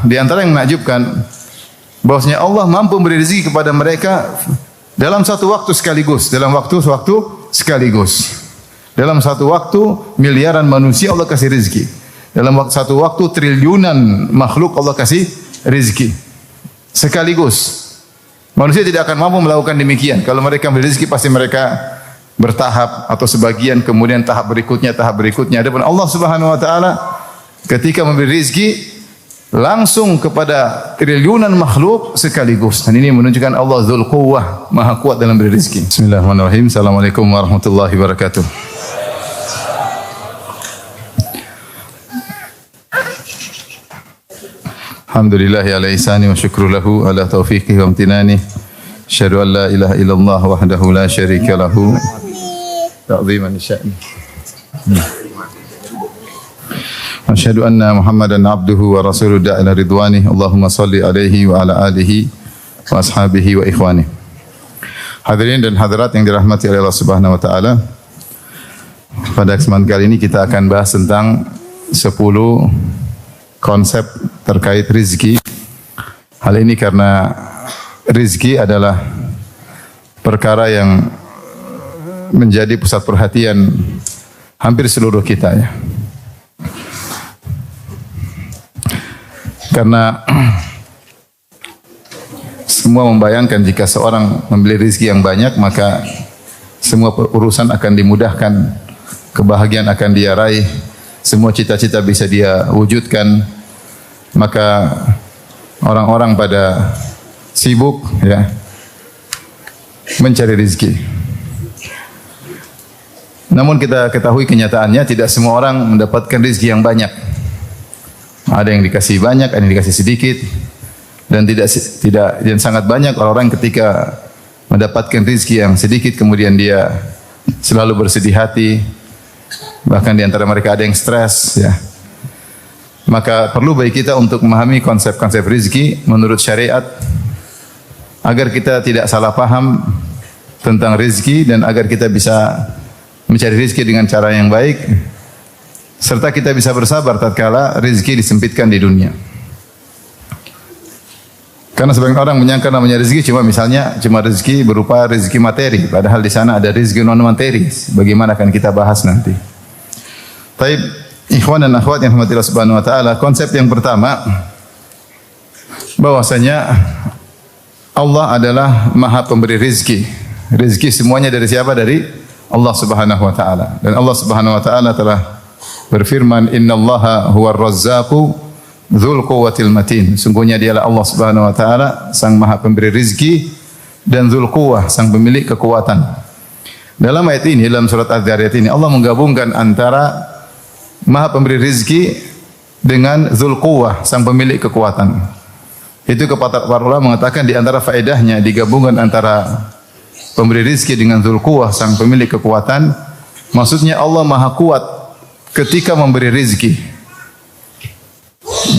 di antara yang menakjubkan bahwasanya Allah mampu memberi rezeki kepada mereka dalam satu waktu sekaligus, dalam waktu sekaligus. Dalam satu waktu miliaran manusia Allah kasih rezeki. Dalam satu waktu triliunan makhluk Allah kasih rezeki sekaligus. Manusia tidak akan mampu melakukan demikian. Kalau mereka memberi rezeki pasti mereka bertahap atau sebagian, kemudian tahap berikutnya. Adapun Allah Subhanahu wa taala ketika memberi rezeki langsung kepada triliunan makhluk sekaligus. Dan ini menunjukkan Allah Dzul Quwwah, Maha kuat dalam memberi rezeki. Bismillahirrahmanirrahim. Assalamualaikum warahmatullahi wabarakatuh. Alhamdulillahi ala ihsani wa syukru lahu ala taufiqihi wa amtinani. Asyhadu an la ilaha illallah wahdahu la syarika lahu ta'ziman sya'ni. Asyhadu anna Muhammadan abduhu wa rasuluhu da'ila ridwani. Allahumma salli alaihi wa ala alihi wa ashabihi wa ikhwani. Hadirin dan hadirat yang dirahmati oleh Allah Subhanahu wa taala. Pada kesempatan kali ini kita akan bahas tentang 10 konsep terkait rizki. Hal ini karena rizki adalah perkara yang menjadi pusat perhatian hampir seluruh kita ya. Karena semua membayangkan jika seorang membeli rizki yang banyak maka semua urusan akan dimudahkan, kebahagiaan akan dia raih, semua cita-cita bisa dia wujudkan. Maka orang-orang pada sibuk ya mencari rezeki. Namun kita ketahui kenyataannya tidak semua orang mendapatkan rezeki yang banyak. Ada yang dikasih banyak, ada yang dikasih sedikit, dan dan sangat banyak orang ketika mendapatkan rezeki yang sedikit kemudian dia selalu bersedih hati. Bahkan di antara mereka ada yang stres ya. Maka perlu bagi kita untuk memahami konsep-konsep rezeki menurut syariat agar kita tidak salah paham tentang rezeki dan agar kita bisa mencari rezeki dengan cara yang baik serta kita bisa bersabar tatkala rezeki disempitkan di dunia. Karena sebagian orang menyangka namanya rezeki cuma rezeki berupa rezeki materi, padahal di sana ada rezeki non materi. Bagaimana akan kita bahas nanti. Baik. Ikhwan dan akhwat yang dirahmati Allah Subhanahu wa taala, konsep yang pertama bahwasanya Allah adalah Maha pemberi rezeki. Rezeki semuanya dari siapa? Dari Allah Subhanahu wa taala. Dan Allah Subhanahu wa taala telah berfirman, "Innallaha huwar razzaqu dzul quwwatil matin." Sungguhnya dialah Allah Subhanahu wa taala sang Maha pemberi rezeki dan dzul quwwah, sang pemilik kekuatan. Dalam ayat ini, dalam surat Az-Zariyat ini Allah menggabungkan antara Maha pemberi rezeki dengan Dzul Quwwah, sang pemilik kekuatan. Itu kepada para ulama mengatakan di antara faedahnya digabungkan antara pemberi rezeki dengan Dzul Quwwah, sang pemilik kekuatan. Maksudnya Allah Maha kuat ketika memberi rezeki.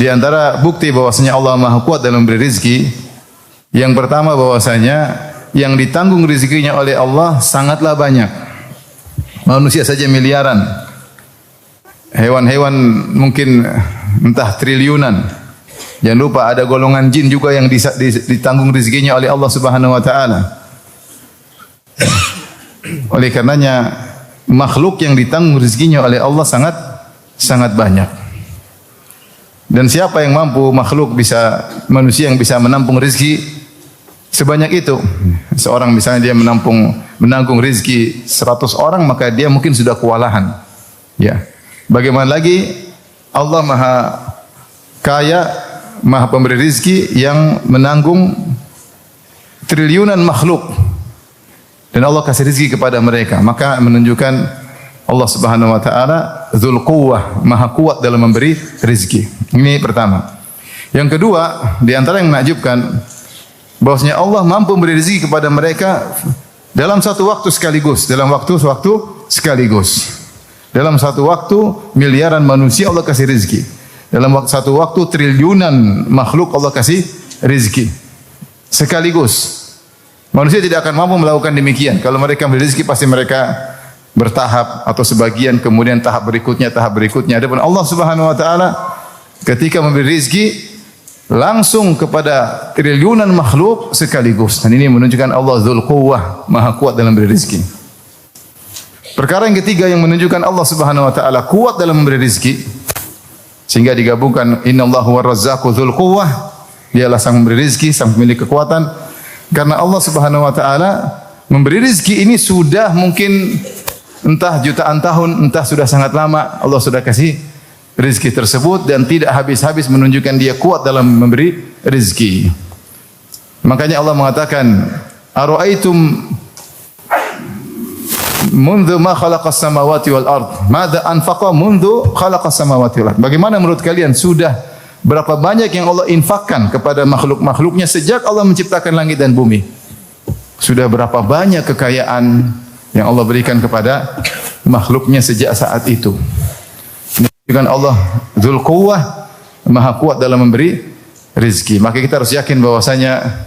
Di antara bukti bahwasanya Allah Maha kuat dalam memberi rezeki, yang pertama bahwasanya yang ditanggung rezekinya oleh Allah sangatlah banyak. Manusia saja miliaran. Hewan-hewan mungkin entah triliunan. Jangan lupa ada golongan jin juga yang ditanggung rezekinya oleh Allah Subhanahu wa taala. Oleh karenanya makhluk yang ditanggung rezekinya oleh Allah sangat banyak. Dan siapa yang mampu manusia yang bisa menampung rezeki sebanyak itu? Seorang misalnya dia menanggung rezeki 100 orang maka dia mungkin sudah kewalahan. Ya. Bagaimana lagi Allah Maha Kaya, Maha Pemberi rezeki yang menanggung triliunan makhluk dan Allah kasih rezeki kepada mereka. Maka menunjukkan Allah Subhanahu wa taala Dzul Quwwah, Maha kuat dalam memberi rezeki. Ini pertama. Yang kedua, di antara yang menakjubkan bahwasanya Allah mampu memberi rezeki kepada mereka dalam satu waktu sekaligus, dalam waktu sekaligus. Dalam satu waktu miliaran manusia Allah kasih rezeki. Dalam satu waktu triliunan makhluk Allah kasih rezeki sekaligus. Manusia tidak akan mampu melakukan demikian. Kalau mereka memberi rezeki pasti mereka bertahap atau sebagian, kemudian tahap berikutnya. Adapun Allah Subhanahu wa taala ketika memberi rezeki langsung kepada triliunan makhluk sekaligus. Dan ini menunjukkan Allah Dzul Quwwah, Maha kuat dalam memberi rezeki. Perkara yang ketiga yang menunjukkan Allah Subhanahu wa taala kuat dalam memberi rezeki, sehingga digabungkan innallahu war-razzaqu dzul quwwah, dialah sang memberi rezeki, sang pemilik kekuatan. Karena Allah Subhanahu wa taala memberi rezeki ini sudah mungkin entah jutaan tahun, entah sudah sangat lama Allah sudah kasih rezeki tersebut dan tidak habis-habis menunjukkan dia kuat dalam memberi rezeki. Makanya Allah mengatakan, "Ara'aitum mundu ma khalaqas samawati wal ard, madza anfaqa mundu khalaqas samawati wal ard." Bagaimana menurut kalian sudah berapa banyak yang Allah infakkan kepada makhluk-makhluknya sejak Allah menciptakan langit dan bumi? Sudah berapa banyak kekayaan yang Allah berikan kepada makhluknya sejak saat itu. Dengan Allah Dzul Quwwah, Maha kuat dalam memberi rezeki. Maka kita harus yakin bahwasanya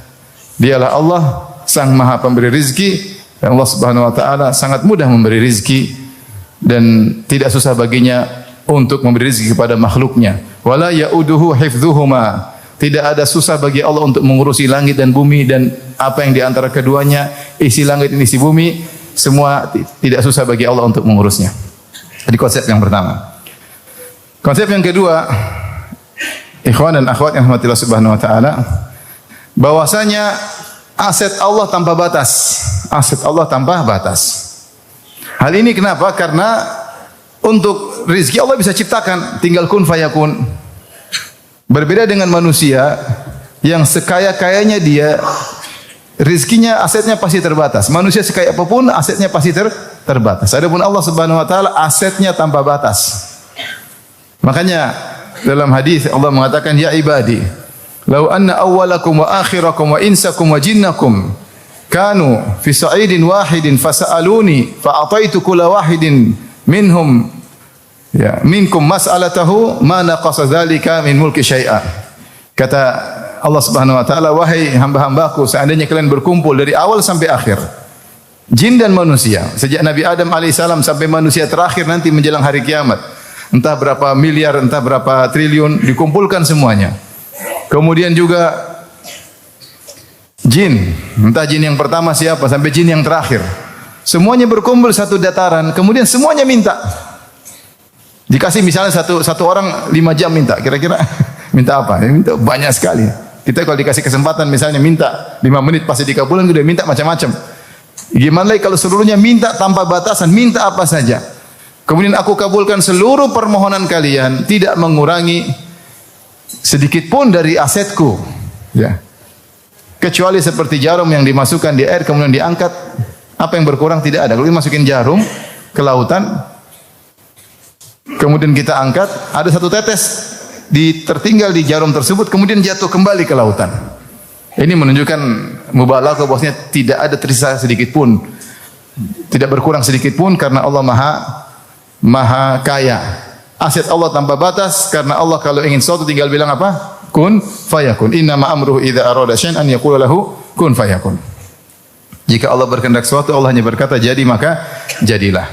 dialah Allah sang Maha pemberi rezeki. Dan Allah Subhanahu wa taala sangat mudah memberi rezeki dan tidak susah baginya untuk memberi rezeki kepada makhluknya. Wala yauduhu hifdzuhuma. Tidak ada susah bagi Allah untuk mengurusi langit dan bumi dan apa yang di antara keduanya, isi langit dan isi bumi, semua tidak susah bagi Allah untuk mengurusnya. Jadi konsep yang pertama. Konsep yang kedua, ikhwan dan akhwat yang rahmatillah Subhanahu wa taala, bahwasanya aset Allah tanpa batas. Aset Allah tanpa batas. Hal ini kenapa? Karena untuk rezeki Allah bisa ciptakan, tinggal kun fayakun. Berbeda dengan manusia yang sekaya-kayanya dia, rezekinya, asetnya pasti terbatas. Manusia sekaya apapun, asetnya pasti terbatas. Adapun Allah Subhanahu wa taala asetnya tanpa batas. Makanya dalam hadis Allah mengatakan, ya ibadi, law anna awwalakum wa akhirakum wa insakum wa jinnakum kanu fi sa'idin wahidin fasa'aluni fa ataitu kulla wahidin minhum minkum mas'alatahu ma naqasa dzalika min mulki syai'a. Kata Allah Subhanahu wa taala, wahai hamba-hambaku, seandainya kalian berkumpul dari awal sampai akhir, jin dan manusia, sejak Nabi Adam alaihissalam sampai manusia terakhir nanti menjelang hari kiamat, entah berapa miliar, entah berapa triliun, dikumpulkan semuanya. Kemudian juga jin, entah jin yang pertama siapa sampai jin yang terakhir, semuanya berkumpul satu dataran, kemudian semuanya minta. Dikasih misalnya satu orang 5 jam minta, kira-kira minta apa? Minta banyak sekali. Kita kalau dikasih kesempatan misalnya minta 5 menit pasti dikabulkan, udah minta macam-macam. Gimana lagi kalau seluruhnya minta tanpa batasan, minta apa saja. Kemudian aku kabulkan seluruh permohonan kalian, tidak mengurangi sedikit pun dari asetku. Ya. Kecuali seperti jarum yang dimasukkan di air kemudian diangkat, apa yang berkurang? Tidak ada. Kalau dimasukin jarum ke lautan, kemudian kita angkat, ada satu tetes tertinggal di jarum tersebut, kemudian jatuh kembali ke lautan. Ini menunjukkan mubalaghah bahwasanya tidak ada tersisa sedikit pun, tidak berkurang sedikit pun, karena Allah maha kaya. Aset Allah tanpa batas, karena Allah kalau ingin sesuatu tinggal bilang apa? Kun fayakun. Innama amruhu idza arada syai'an an yaqula lahu kun fayakun. Jika Allah berkehendak sesuatu, Allah hanya berkata jadi, maka jadilah.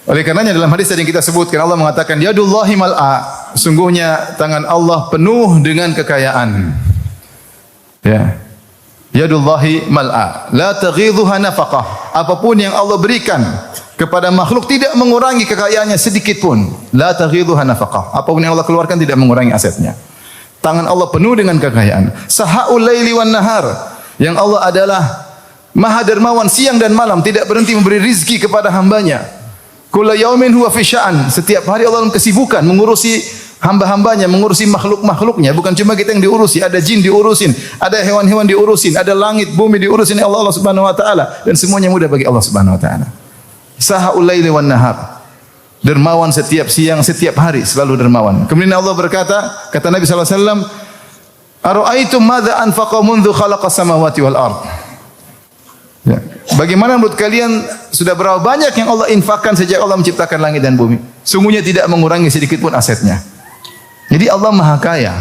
Oleh karenanya dalam hadis yang kita sebutkan, Allah mengatakan yadullahi mal'a, sungguhnya tangan Allah penuh dengan kekayaan. Ya. Yadullahi mal'a, la taghidhuha nafaqah. Apapun yang Allah berikan kepada makhluk tidak mengurangi kekayaannya sedikit pun. La taghidhuha nafaqah. Apapun yang Allah keluarkan tidak mengurangi asetnya. Tangan Allah penuh dengan kekayaan. Sahaul laili wan nahar, yang Allah adalah Maha dermawan siang dan malam, tidak berhenti memberi rizki kepada hambanya. Kulla yaumin huwa fi sya'an. Setiap hari Allah dalam kesibukan mengurusi hamba-hambanya, mengurusi makhluk-makhluknya. Bukan cuma kita yang diurusi, ada jin diurusin, ada hewan-hewan diurusin, ada langit, bumi diurusin oleh Allah Subhanahu wa taala, dan semuanya mudah bagi Allah Subhanahu wa taala. Sahaul laili wan nahar. Dermawan setiap siang, setiap hari, selalu dermawan. Kemudian Allah berkata, kata Nabi sallallahu alaihi wasallam, "Ara'aitum madza anfaqa mundzu khalaqas samawati wal ard?" Ya. Bagaimana menurut kalian sudah berapa banyak yang Allah infakkan sejak Allah menciptakan langit dan bumi? Sungguhnya tidak mengurangi sedikit pun asetnya. Jadi Allah maha kaya.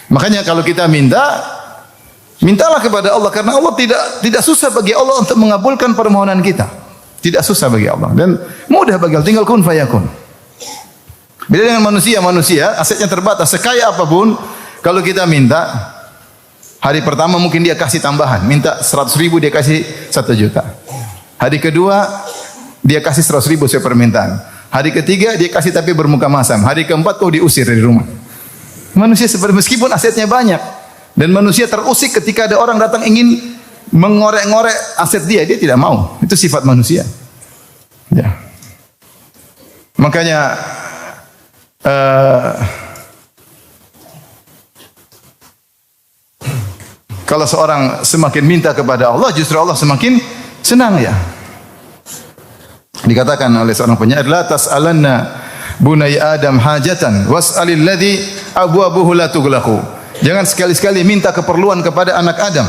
Makanya kalau kita mintalah kepada Allah, karena Allah tidak susah bagi Allah untuk mengabulkan permohonan kita. Tidak susah bagi Allah dan mudah bagi Allah, tinggal kun fayakun. Beda dengan manusia asetnya terbatas, sekaya apapun Kalau kita minta, hari pertama mungkin dia kasih tambahan, minta 100.000 dia kasih 1 juta. Hari kedua dia kasih 100.000 sesuai permintaan. Hari ketiga dia kasih tapi bermuka masam. Hari keempat kau diusir dari rumah. Manusia seperti meskipun asetnya banyak dan manusia terusik ketika ada orang datang ingin mengorek-ngorek aset dia tidak mau. Itu sifat manusia. Ya. Makanya kalau seorang semakin minta kepada Allah, justru Allah semakin senang ya. Dikatakan oleh seorang penyair, la tas'alanna bunai Adam hajatan was'alil ladzi abwabuhu la tughlaqu. Jangan sekali-sekali minta keperluan kepada anak Adam,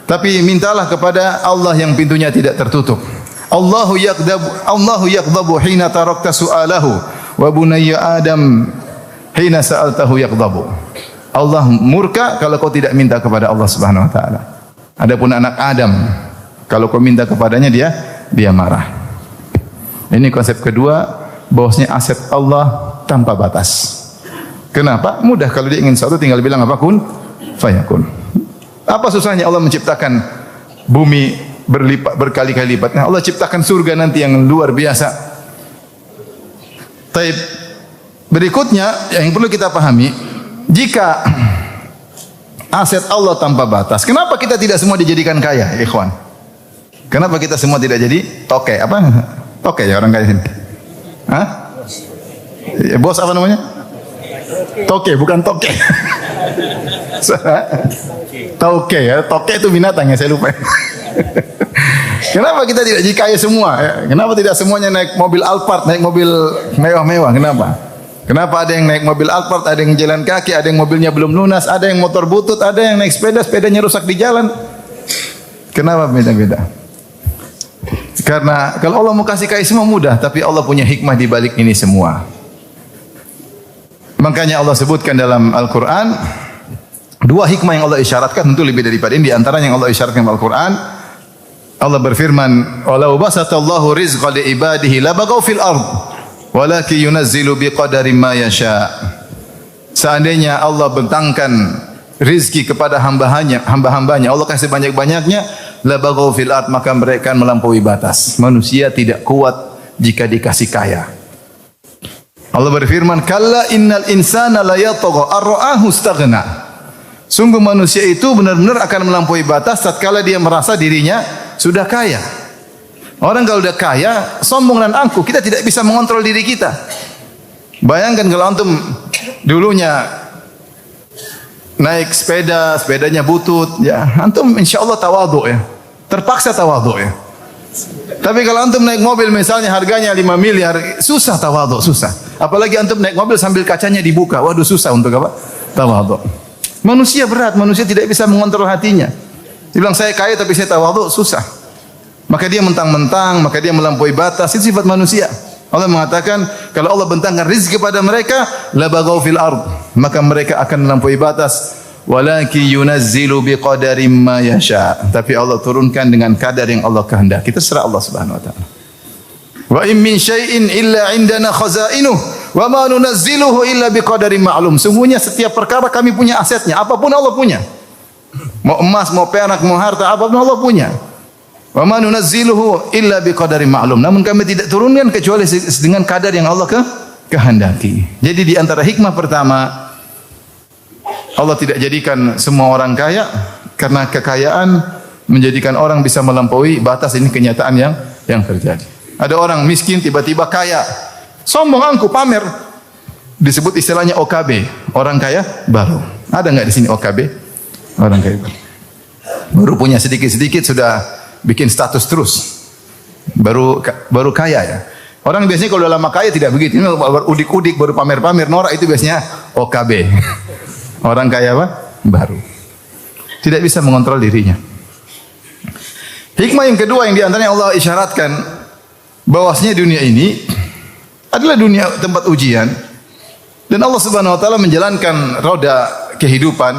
tapi mintalah kepada Allah yang pintunya tidak tertutup. Allahu yaqdabu hina tarakta su'alahu wa bunayya Adam hina sa'altahu yaqdabu. Allah murka kalau kau tidak minta kepada Allah Subhanahu wa taala. Adapun anak Adam, kalau kau minta kepadanya dia marah. Ini konsep kedua, bahwasanya aset Allah tanpa batas. Kenapa? Mudah, kalau dia ingin sesuatu tinggal bilang apa, kun fayakun. Apa susahnya Allah menciptakan bumi berlipat berkali-kali lipat? Nah, Allah ciptakan surga nanti yang luar biasa. Taib. Berikutnya yang perlu kita pahami, jika aset Allah tanpa batas, kenapa kita tidak semua dijadikan kaya, ikhwan? Kenapa kita semua tidak jadi toke? Apa? Toke ya orang kaya sini? Hah? Ya, bos apa namanya? Toke, bukan toke. Toke ya, toke itu binatang ya, saya lupa. Kenapa kita tidak jadi kaya semua? Kenapa tidak semuanya naik mobil Alphard, naik mobil mewah-mewah? Kenapa? Kenapa ada yang naik mobil Alphard, ada yang jalan kaki, ada yang mobilnya belum lunas, ada yang motor butut, ada yang naik sepeda, sepedanya rusak di jalan. Kenapa beda-beda? Karena kalau Allah mau kasih kaya semua mudah, tapi Allah punya hikmah di balik ini semua. Makanya Allah sebutkan dalam Al-Quran, dua hikmah yang Allah isyaratkan, tentu lebih daripada ini. Di antaranya yang Allah isyaratkan dalam Al-Quran, Allah berfirman, "Walau basatallahu rizqa li ibadihi labaghaw fil ard, walakin yunazzilu biqadarin ma yasha." Seandainya Allah bentangkan rizki kepada hamba-hambanya, Allah kasih banyak-banyaknya, labaghaw fil ard, maka mereka melampaui batas. Manusia tidak kuat jika dikasih kaya. Allah berfirman, "Kalla innal insana la yatgha ar-ra'ahu istaghna." Sungguh manusia itu benar-benar akan melampaui batas tatkala dia merasa dirinya sudah kaya. Orang kalau sudah kaya, sombong dan angkuh, kita tidak bisa mengontrol diri kita. Bayangkan kalau antum dulunya naik sepeda, sepedanya butut, ya, antum insyaallah tawadhu ya. Terpaksa tawadhu ya. Tapi kalau antum naik mobil misalnya harganya 5 miliar, susah tawadhu, susah. Apalagi antum naik mobil sambil kacanya dibuka, waduh susah untuk apa? Tawadhu. Manusia berat, manusia tidak bisa mengontrol hatinya. Dia bilang saya kaya tapi saya tawadhu, susah. Maka dia mentang-mentang, maka dia melampaui batas, itu sifat manusia. Allah mengatakan kalau Allah bentangkan rezeki kepada mereka, labaghaw fil ard, maka mereka akan melampaui batas. Walaki yunazzilu biqadarin ma yasha. Tapi Allah turunkan dengan kadar yang Allah kehendaki. Kita serah Allah Subhanahu wa taala. Wa in min syai'in illa indana khazainuh wa ma nunazziluhu illa biqadarin ma'lum. Sungguhnya setiap perkara kami punya asetnya, apapun Allah punya. Mau emas, mau perak, mau harta, apapun Allah punya. Wa ma nunazziluhu illa biqadarin ma'lum. Namun kami tidak turunkan kecuali dengan kadar yang Allah kehendaki. Jadi di antara hikmah pertama, Allah tidak jadikan semua orang kaya karena kekayaan menjadikan orang bisa melampaui batas. Ini kenyataan yang terjadi. Ada orang miskin tiba-tiba kaya, sombong angkuh pamer, disebut istilahnya OKB, orang kaya baru. Ada nggak di sini OKB? Orang kaya baru punya sedikit-sedikit sudah bikin status terus, baru kaya ya. Orang biasanya kalau lama kaya tidak begitu, ini baru udik-udik, baru pamer-pamer, norak, itu biasanya OKB. Orang kaya apa? Baru. Tidak bisa mengontrol dirinya. Hikmah yang kedua yang diantaranya Allah isyaratkan bahwasanya dunia ini adalah dunia tempat ujian dan Allah Subhanahu wa taala menjalankan roda kehidupan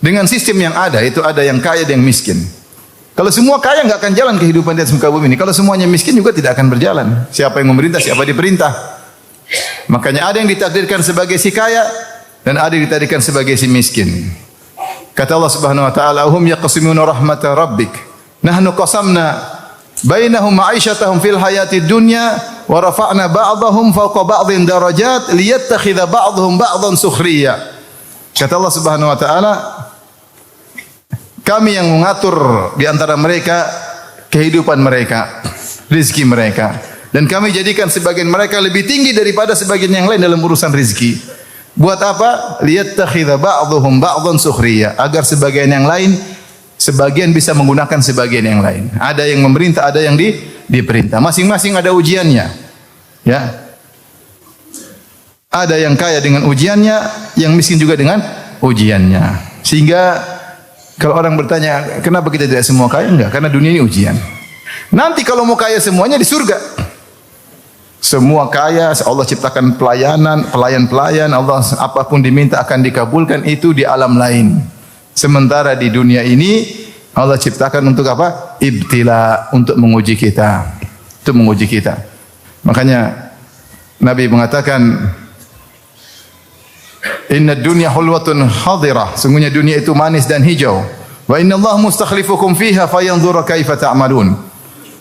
dengan sistem yang ada, itu ada yang kaya dan yang miskin. Kalau semua kaya enggak akan jalan kehidupan di atas muka bumi ini. Kalau semuanya miskin juga tidak akan berjalan. Siapa yang memerintah, siapa diperintah. Makanya ada yang ditakdirkan sebagai si kaya, dan ada ditadikan sebagai si miskin. Kata Allah Subhanahu wa taala, "Hum yaqsimuna rahmata rabbik. Nahnu qasamna bainahum ma'isyatahum fil hayatid dunya wa rafa'na ba'dahum fawqa ba'dhin darajat liyattakhidha ba'dhum ba'dhan sukhriya." Kata Allah Subhanahu wa taala, kami yang mengatur di antara mereka kehidupan mereka, rizki mereka, dan kami jadikan sebagian mereka lebih tinggi daripada sebagian yang lain dalam urusan rizki. Buat apa? Liyattakhidha ba'dhum ba'dhan sukhriya, agar sebagian yang lain sebagian bisa menggunakan sebagian yang lain. Ada yang memerintah, ada yang diperintah. Masing-masing ada ujiannya. Ya. Ada yang kaya dengan ujiannya, yang miskin juga dengan ujiannya. Sehingga kalau orang bertanya, kenapa kita tidak semua kaya? Enggak, karena dunia ini ujian. Nanti kalau mau kaya semuanya di surga. Semua kaya, Allah ciptakan pelayan-pelayan, Allah apapun diminta akan dikabulkan, itu di alam lain. Sementara di dunia ini Allah ciptakan untuk apa? Ibtila, untuk menguji kita. Untuk menguji kita. Makanya Nabi mengatakan, "Inna dunya hulwatun hadirah." Sungguhnya dunia itu manis dan hijau. Wa inna Allah mustakhlifukum fiha fayanzura kaifa ta'malun.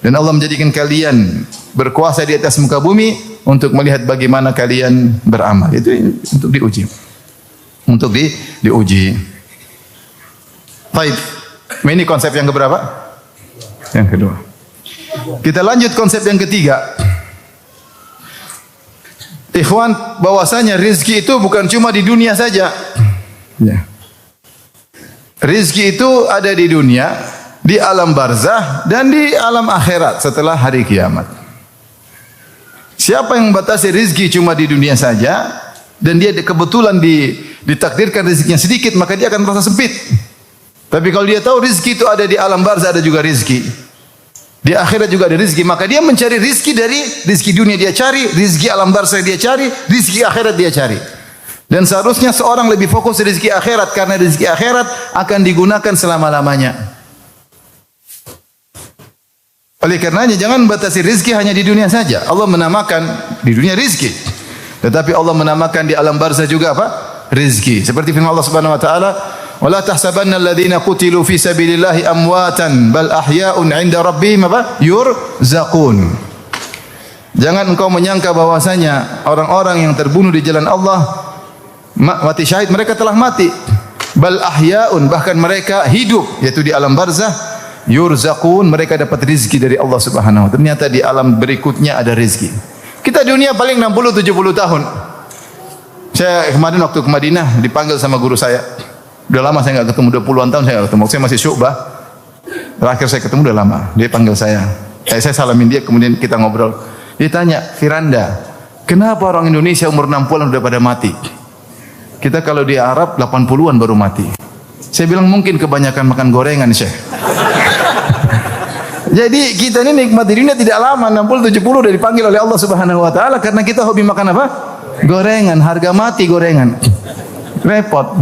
Dan Allah menjadikan kalian berkuasa di atas muka bumi untuk melihat bagaimana kalian beramal. Itu untuk diuji. Untuk diuji. Baik. Ini konsep yang keberapa? Yang kedua. Kita lanjut konsep yang ketiga. Ikhwan, bahwasanya rizki itu bukan cuma di dunia saja. Ya. Rizki itu ada di dunia, di alam barzah, dan di alam akhirat setelah hari kiamat. Siapa yang membatasi rizki cuma di dunia saja, dan dia kebetulan ditakdirkan rizkinya sedikit, maka dia akan merasa sempit. Tapi kalau dia tahu rizki itu ada di alam barzah, ada juga rizki. Di akhirat juga ada rizki, maka dia mencari rizki dari rizki dunia dia cari, rizki alam barzah dia cari, rizki akhirat dia cari. Dan seharusnya seorang lebih fokus rizki akhirat, karena rizki akhirat akan digunakan selama-lamanya. Oleh karenanya jangan batasi rizki hanya di dunia saja. Allah menamakan di dunia rizki, tetapi Allah menamakan di alam barzah juga apa? Rizki. Seperti firman Allah Subhanahu wa taala, "Wala tahsabanna alladhina qutilu fi sabilillahi amwatan bal ahya'un 'inda rabbihim yurzaqun." Jangan engkau menyangka bahwasanya orang-orang yang terbunuh di jalan Allah mati syahid, mereka telah mati. Bal ahya'un, bahkan mereka hidup, yaitu di alam barzah, yurzaqun, mereka dapat rizki dari Allah Subhanahu wa taala. Ternyata di alam berikutnya ada rizki. Kita dunia paling 60-70 tahun. Saya kemarin waktu ke Madinah dipanggil sama guru saya. Udah lama saya enggak ketemu, udah puluhan tahun saya enggak ketemu. Saya masih Syu'bah. Terakhir saya ketemu udah lama. Dia panggil saya. Saya salamin dia, kemudian kita ngobrol. Dia tanya, "Firanda, kenapa orang Indonesia umur 60-an udah pada mati? Kita kalau di Arab 80-an baru mati." Saya bilang mungkin kebanyakan makan gorengan, Syekh. Jadi kita ini nikmati dunia tidak lama, 60-70 udah dipanggil oleh Allah Subhanahu wa taala karena kita hobi makan apa? Gorengan, harga mati gorengan. Repot.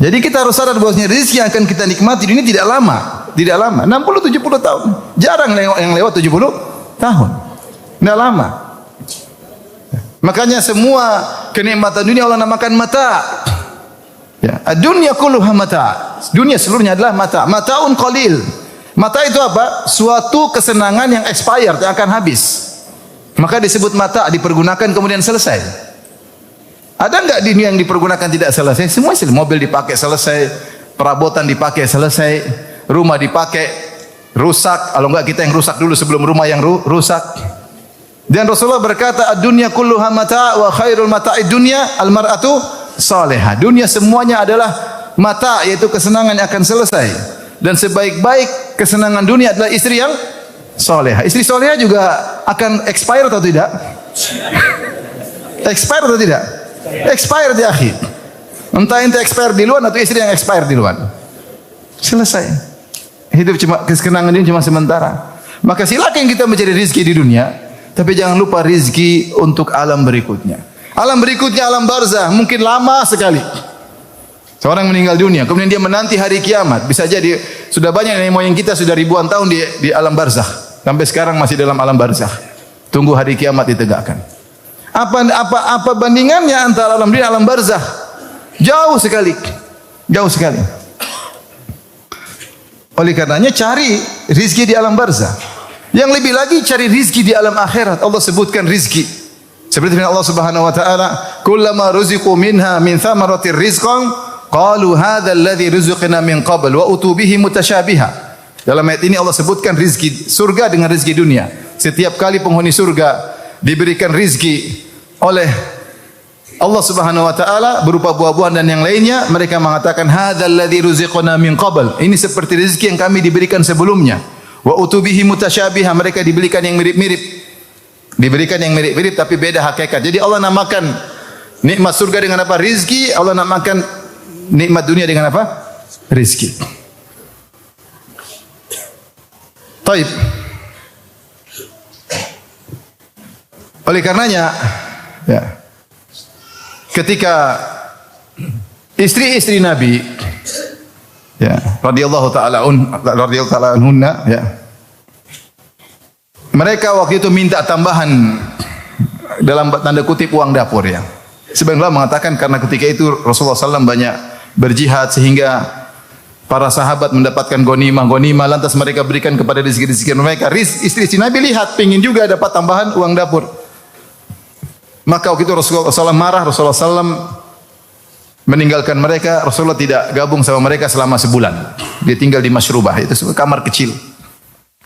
Jadi kita harus sadar bahwasanya rezeki yang akan kita nikmati dunia tidak lama, tidak lama. 60-70 tahun. Jarang yang lewat 70 tahun. Tidak lama. Makanya semua kenikmatan dunia Allah namakan mata. Ya, dunia kulluha mata. Dunia seluruhnya adalah mata. Mataun qalil. Mata itu apa? Suatu kesenangan yang expired, yang akan habis. Maka disebut mata, dipergunakan kemudian selesai. Ada enggak dunia yang dipergunakan tidak selesai? Semua selesai. Mobil dipakai selesai, perabotan dipakai selesai, rumah dipakai rusak. Kalau enggak kita yang rusak dulu sebelum rumah yang rusak. Dan Rasulullah berkata, "Ad-dunya kulluha mata' wa khairul mata'id dunya al-mar'atu salihah." Dunia semuanya adalah mata, yaitu kesenangan yang akan selesai. Dan sebaik-baik kesenangan dunia adalah istri yang salihah. Istri salihah juga akan expire atau tidak? Expire atau tidak? Expire di akhir. Entah ente expire di luar atau istri yang expire di luar. Selesai. Hidup cuma kesenangan ini cuma sementara. Maka silakan kita mencari rezeki di dunia, tapi jangan lupa rezeki untuk alam berikutnya. Alam berikutnya alam barzah, mungkin lama sekali. Seorang meninggal dunia, kemudian dia menanti hari kiamat. Bisa jadi sudah banyak nenek moyang kita sudah ribuan tahun di alam barzah. Sampai sekarang masih dalam alam barzah. Tunggu hari kiamat ditegakkan. Apa bandingannya antara alam dunia alam barzakh? Jauh sekali. Jauh sekali. Oleh karenanya cari rizki di alam barzakh. Yang lebih lagi cari rizki di alam akhirat. Allah sebutkan rizki. Seperti firman Allah Subhanahu wa taala, "Kullama ruziqu minha min thamaratir rizqan, qalu hadzal ladzi rizqna min qabl wa utubihi mutasyabiha." Dalam ayat ini Allah sebutkan rizki surga dengan rizki dunia. Setiap kali penghuni surga diberikan rizki oleh Allah Subhanahu wa taala berupa buah-buahan dan yang lainnya, mereka mengatakan hadzal ladzi ruziqna min qabl. Ini seperti rezeki yang kami diberikan sebelumnya. Wa utubihi mutasyabiha, mereka diberikan yang mirip-mirip. Diberikan yang mirip-mirip tapi beda hakikat. Jadi Allah namakan nikmat surga dengan apa? Rizki. Allah namakan nikmat dunia dengan apa? Rizki. Taib. Oleh karenanya, ya, ketika istri-istri Nabi, ya, radhiyallahu taala anhunna, ya, mereka waktu itu minta tambahan dalam tanda kutip uang dapur, ya. Sebenarnya mengatakan karena ketika itu Rasulullah SAW banyak berjihad sehingga para sahabat mendapatkan gonimah, lantas mereka berikan kepada rezeki-rezeki mereka. Istri-istri Nabi lihat, pingin juga dapat tambahan uang dapur. Maka waktu itu Rasulullah SAW marah, Rasulullah SAW meninggalkan mereka. Rasulullah tidak gabung sama mereka selama sebulan. Dia tinggal di Masyrubah, itu kamar kecil.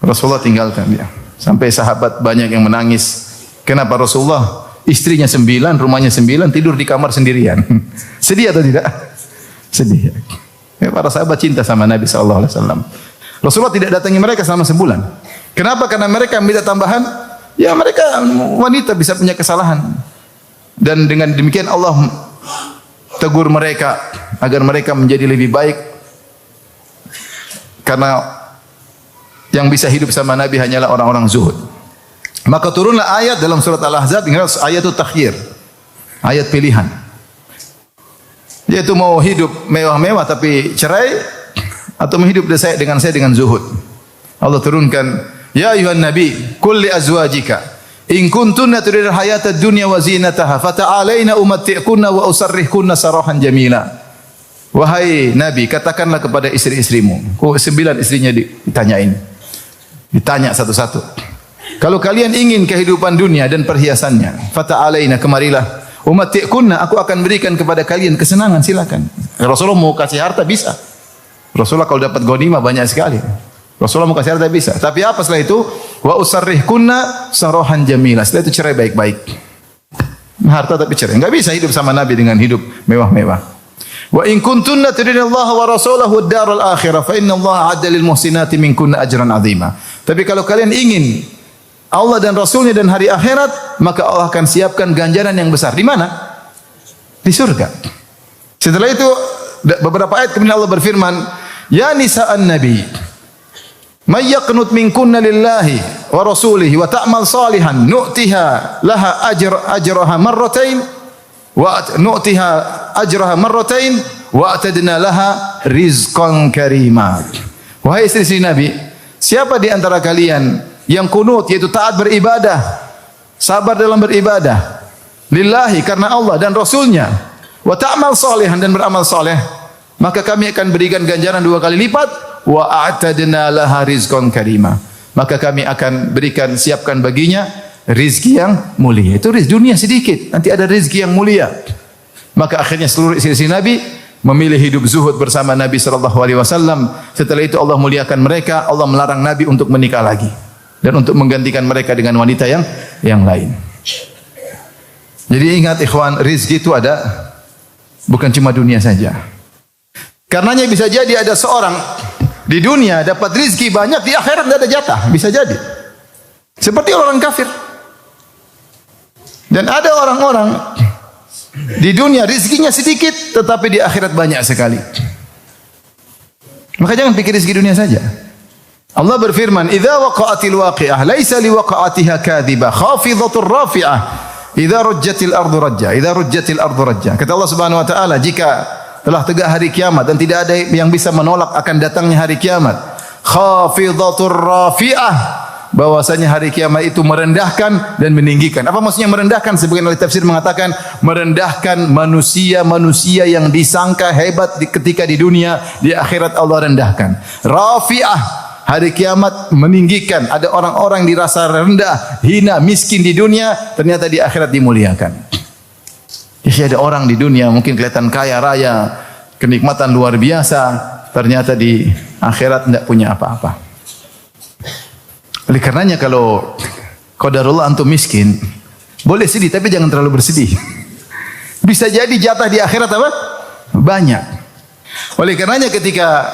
Rasulullah tinggalkan dia. Sampai sahabat banyak yang menangis. Kenapa Rasulullah istrinya 9, rumahnya 9, tidur di kamar sendirian? Sedih atau tidak? Sedih. Ya, para sahabat cinta sama Nabi SAW. Rasulullah tidak datangi mereka selama sebulan. Kenapa? Karena mereka minta tambahan. Ya, mereka wanita bisa punya kesalahan. Dan dengan demikian Allah tegur mereka agar mereka menjadi lebih baik. Karena yang bisa hidup sama Nabi hanyalah orang-orang zuhud. Maka turunlah ayat dalam surat Al-Ahzab, ayat itu takhir. Ayat pilihan. Yaitu mau hidup mewah-mewah tapi cerai atau menghidup dengan saya dengan zuhud. Allah turunkan, ya ayuhan nabi, qul li azwajika in kuntunna turidul hayatad dunya wa zinataha fata'alaina umatti'kunna wa usarrihkunna sarahan jamila. Wahai nabi, katakanlah kepada istri-istrimu. 9 istrinya ditanyain. Ditanya satu-satu. Kalau kalian ingin kehidupan dunia dan perhiasannya, fata'alaina, kemarilah. Umatti'kunna, aku akan berikan kepada kalian kesenangan, silakan. Rasulullah mau kasih harta bisa. Rasulullah kalau dapat ghanimah banyak sekali. Rasulullah mau kasih harta bisa. Tapi apa setelah itu? Wa usarrihkunna sarahan jamila. Setelah itu cerai baik-baik. Harta tapi cerai. Enggak bisa hidup sama Nabi dengan hidup mewah-mewah. Wa in kuntunna turidinallaha wa rasulahu ad-daral akhirah fa innallaha 'adda lil muhsinati minkunna ajran 'azima. Tapi kalau kalian ingin Allah dan Rasulnya dan hari akhirat, maka Allah akan siapkan ganjaran yang besar. Di mana? Di surga. Setelah itu beberapa ayat kemudian Allah berfirman, ya nisa'an nabi, may yaqnut minkunna lillahi wa rasulihi wa ta'mal salihan nu'tiha laha ajraha marratain wa nu'tiha ajraha marratain wa atadna laha rizqan karima. Wahai istri Nabi, siapa di antara kalian yang kunut, yaitu taat beribadah, sabar dalam beribadah lillahi, karena Allah dan Rasulnya, wa ta'mal salihan, dan beramal saleh, maka kami akan berikan ganjaran 2 kali lipat, wa a'tadna laha rizqan karima, maka kami akan berikan, siapkan baginya rizki yang mulia. Itu rizki dunia sedikit, nanti ada rizki yang mulia. Maka akhirnya seluruh istri Nabi memilih hidup zuhud bersama Nabi sallallahu alaihi wasallam. Setelah itu Allah muliakan mereka, Allah melarang Nabi untuk menikah lagi dan untuk menggantikan mereka dengan wanita yang lain. Jadi ingat ikhwan, rizki itu ada, bukan cuma dunia saja. Karenanya bisa jadi ada seorang di dunia dapat rizki banyak, di akhirat tidak ada jatah, bisa jadi. Seperti orang kafir. Dan ada orang-orang di dunia rizkinya sedikit, tetapi di akhirat banyak sekali. Maka jangan pikir rizki dunia saja. Allah berfirman, "Idza waqa'atil waqi'ah laisa liwaqa'atiha kadhibah khafidhatur rafi'ah idza rujjatil ardu rajja idza rujjatil ardu rajja." Kata Allah Subhanahu wa taala, jika telah tegak hari kiamat dan tidak ada yang bisa menolak akan datangnya hari kiamat, khafidhatur rafi'ah, bahwasanya hari kiamat itu merendahkan dan meninggikan. Apa maksudnya merendahkan? Sebagian ahli tafsir mengatakan merendahkan manusia-manusia yang disangka hebat ketika di dunia, di akhirat Allah rendahkan. Rafi'ah, hari kiamat meninggikan. Ada orang-orang dirasa rendah, hina, miskin di dunia, ternyata di akhirat dimuliakan. Jadi ada orang di dunia mungkin kelihatan kaya raya, kenikmatan luar biasa, ternyata di akhirat tidak punya apa-apa. Oleh karenanya kalau qadarullah antum miskin, boleh sedih tapi jangan terlalu bersedih. Bisa jadi jatah di akhirat apa? Banyak. Oleh karenanya ketika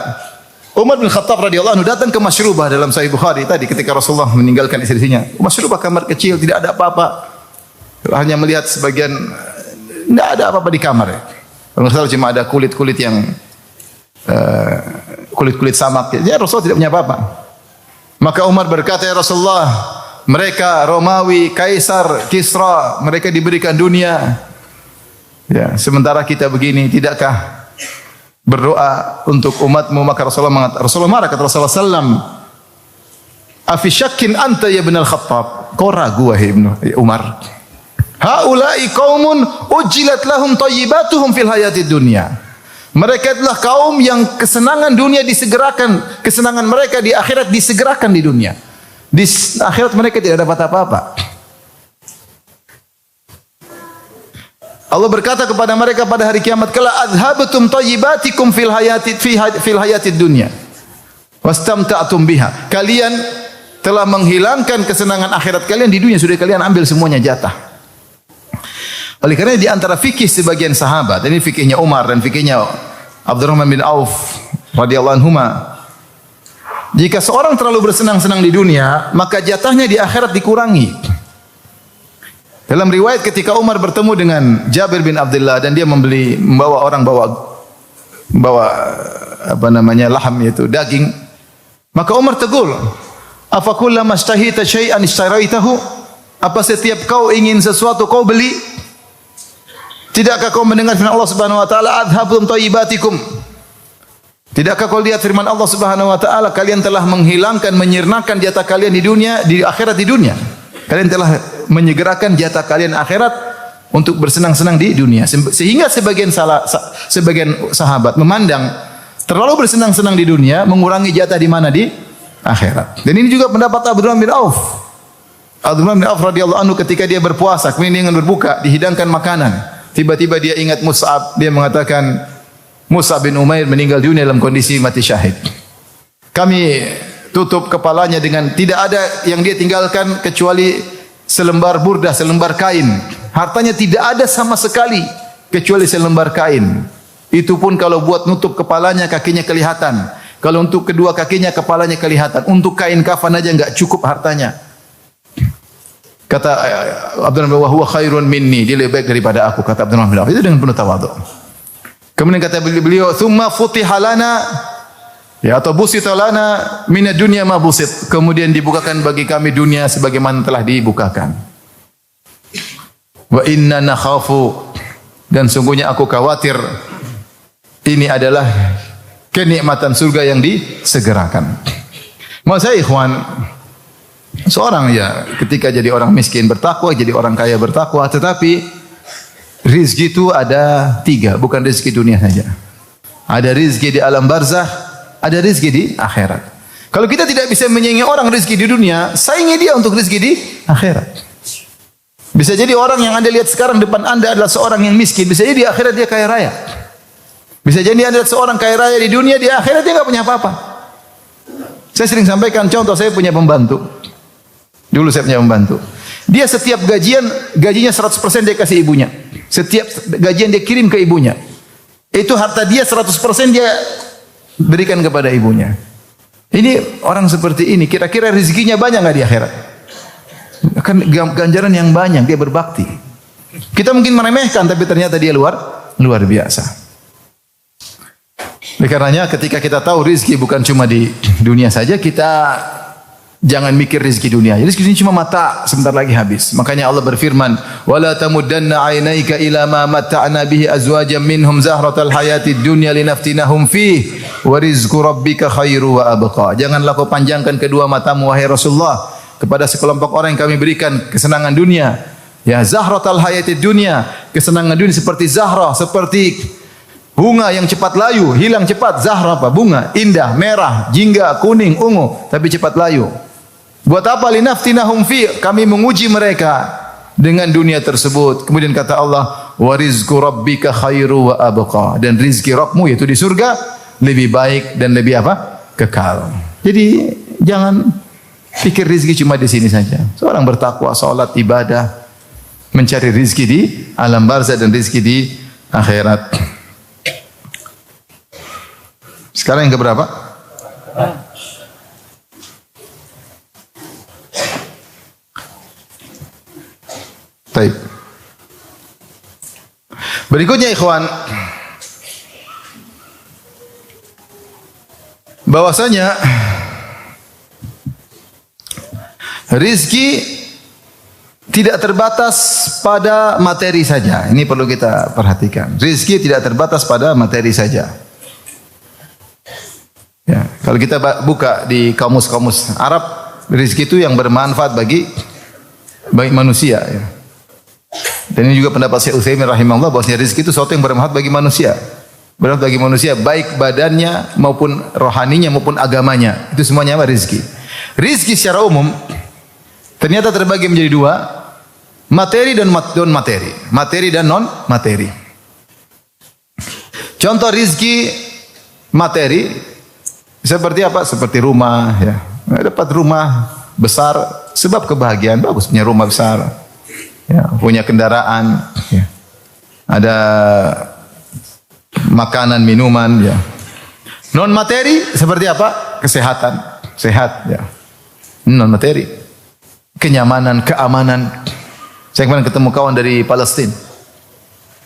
Umar bin Khattab radhiyallahu anhu datang ke Masyrubah dalam Sahih Bukhari tadi ketika Rasulullah meninggalkan istri-istrinya. Masyrubah kamar kecil, tidak ada apa-apa. Hanya melihat sebagian, tidak ada apa-apa di kamar. Kalau nggak salah cuma ada kulit-kulit yang kulit-kulit samak. Ya Rasulullah tidak punya apa-apa. Maka Umar berkata, ya Rasulullah, mereka Romawi, Kaisar, Kisra, mereka diberikan dunia. Ya, sementara kita begini, tidakkah berdoa untuk umatmu? Maka Rasulullah marah, kata Rasulullah sallam, afi syakkin anta ya ibn al-Khattab. Kau ragu wahai Umar. Haula'i qaumun ujilat lahum thayyibatuhum fil hayatid dunya. Mereka adalah kaum yang kesenangan dunia disegerakan, kesenangan mereka di akhirat disegerakan di dunia. Di akhirat mereka tidak dapat apa-apa. Allah berkata kepada mereka pada hari kiamat kala, adhabtum thayyibatikum fil hayatid dunya wastamta'tum biha. Kalian telah menghilangkan kesenangan akhirat kalian di dunia, sudah kalian ambil semuanya jatah. Oleh karena di antara fikih sebagian sahabat, ini fikihnya Umar dan fikihnya Abdurrahman bin Auf radhiyallahu anhuma. Jika seorang terlalu bersenang-senang di dunia, maka jatahnya di akhirat dikurangi. Dalam riwayat ketika Umar bertemu dengan Jabir bin Abdullah dan dia membawa apa namanya laham, yaitu daging, maka Umar tegur, "Afa kullama ishtahita syai'an ishtaraitahu?" Apa setiap kau ingin sesuatu kau beli? Tidakkah kau mendengar firman Allah Subhanahu wa taala, adhabtum thayyibatikum? Tidakkah kau lihat firman Allah Subhanahu wa taala, kalian telah menghilangkan, menyirnakan jatah kalian di dunia, di akhirat di dunia. Kalian telah menyegerakan jatah kalian akhirat untuk bersenang-senang di dunia. Sehingga sebagian sahabat memandang terlalu bersenang-senang di dunia mengurangi jatah di mana? Di akhirat. Dan ini juga pendapat Abdurrahman bin Auf. Abdurrahman bin Auf radhiyallahu anhu ketika dia berpuasa, kemudian dia ingin berbuka, dihidangkan makanan. Tiba-tiba dia ingat Mus'ab, dia mengatakan Mus'ab bin Umair meninggal dunia dalam kondisi mati syahid. Kami tutup kepalanya dengan tidak ada yang dia tinggalkan kecuali selembar burdah, selembar kain. Hartanya tidak ada sama sekali kecuali selembar kain. Itu pun kalau buat nutup kepalanya kakinya kelihatan. Kalau untuk kedua kakinya kepalanya kelihatan. Untuk kain kafan aja enggak cukup hartanya. Kata Abdurrahman bin Auf, huwa khairun minni, dia lebih baik daripada aku, kata Abdurrahman bin Auf. Itu dengan penuh tawadhu. Kemudian kata beliau, "Tsumma futiha lana ya atau busita lana min ad-dunya ma busit." Kemudian dibukakan bagi kami dunia sebagaimana telah dibukakan. Wa inna nakhafu, dan sungguhnya aku khawatir ini adalah kenikmatan surga yang disegerakan. Maksud saya ikhwan, seorang ya ketika jadi orang miskin bertakwa, jadi orang kaya bertakwa, tetapi rizki itu ada 3, bukan rizki dunia saja. Ada rizki di alam barzah, ada rizki di akhirat. Kalau kita tidak bisa menyaingi orang rizki di dunia, saingi dia untuk rizki di akhirat. Bisa jadi orang yang Anda lihat sekarang depan Anda adalah seorang yang miskin, bisa jadi di akhirat dia kaya raya. Bisa jadi Anda lihat seorang kaya raya di dunia, di akhirat dia enggak punya apa-apa. Saya sering sampaikan contoh, saya punya pembantu. Dulu saya punya pembantu. Dia setiap gajinya 100% dia kasih ibunya. Setiap gajian dia kirim ke ibunya. Itu harta dia 100% dia berikan kepada ibunya. Ini orang seperti ini, kira-kira rezekinya banyak enggak di akhirat? Akan ganjaran yang banyak, dia berbakti. Kita mungkin meremehkan, tapi ternyata dia luar biasa. Oleh karenanya ketika kita tahu rezeki bukan cuma di dunia saja, kita jangan mikir rezeki dunia. Rezeki ini cuma mata, sebentar lagi habis. Makanya Allah berfirman, "Wala tamuddanna 'ainaika ila ma matta'na bihi azwajan minhum zahratal hayatid dunya linaftinahum fihi wa rizqu rabbika khairu wa abqa." Janganlah kau panjangkan kedua matamu wahai Rasulullah kepada sekelompok orang yang kami berikan kesenangan dunia. Ya, zahratal hayatid dunya, kesenangan dunia seperti zahrah, seperti bunga yang cepat layu, hilang cepat. Zahrah apa? Bunga, indah, merah, jingga, kuning, ungu, tapi cepat layu. Buat apa? Linaftinahum fi, kami menguji mereka dengan dunia tersebut. Kemudian kata Allah, wa rizqu rabbika khairu wa abqa, dan rizki Rabbmu yaitu di surga lebih baik dan lebih apa? Kekal. Jadi jangan pikir rizki cuma di sini saja. Seorang bertakwa, salat, ibadah, mencari rizki di alam barzah dan rizki di akhirat. Sekarang yang keberapa? Baik. Berikutnya ikhwan, bahwasanya rizki tidak terbatas pada materi saja. Ini perlu kita perhatikan. Rizki tidak terbatas pada materi saja. Ya, kalau kita buka di kamus-kamus Arab, rizki itu yang bermanfaat bagi manusia. Ya. Dan ini juga pendapat Syekh Utsaimin rahimahullah, bahwasanya rizki itu sesuatu yang bermanfaat bagi manusia. Bermanfaat bagi manusia, baik badannya maupun rohaninya maupun agamanya. Itu semuanya apa? Rizki. Rizki secara umum ternyata terbagi menjadi dua. Materi dan non materi. Materi dan non materi. Contoh rizki materi seperti apa? Seperti rumah, ya. Dapat rumah besar sebab kebahagiaan, bagus punya rumah besar. Ya, punya kendaraan, ya. Ada makanan, minuman, ya. Non materi seperti apa? Kesehatan, sehat, ya. Non materi. Kenyamanan, keamanan. Saya kemarin ketemu kawan dari Palestina,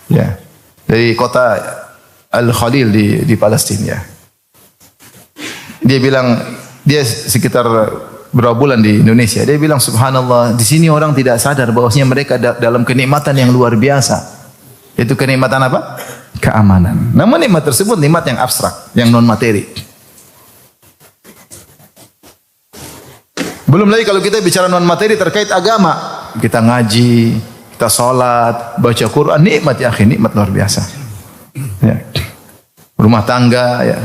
ya, dari kota Al-Khalil di Palestina. Ya. Dia bilang dia sekitar berapa bulan di Indonesia. Dia bilang subhanallah, di sini orang tidak sadar bahwasanya mereka dalam kenikmatan yang luar biasa. Itu kenikmatan apa? Keamanan. Namun nikmat tersebut nikmat yang abstrak, yang non materi. Belum lagi kalau kita bicara non materi terkait agama. Kita ngaji, kita sholat, baca Quran, nikmat ya akhi, nikmat luar biasa. Ya. Rumah tangga, ya.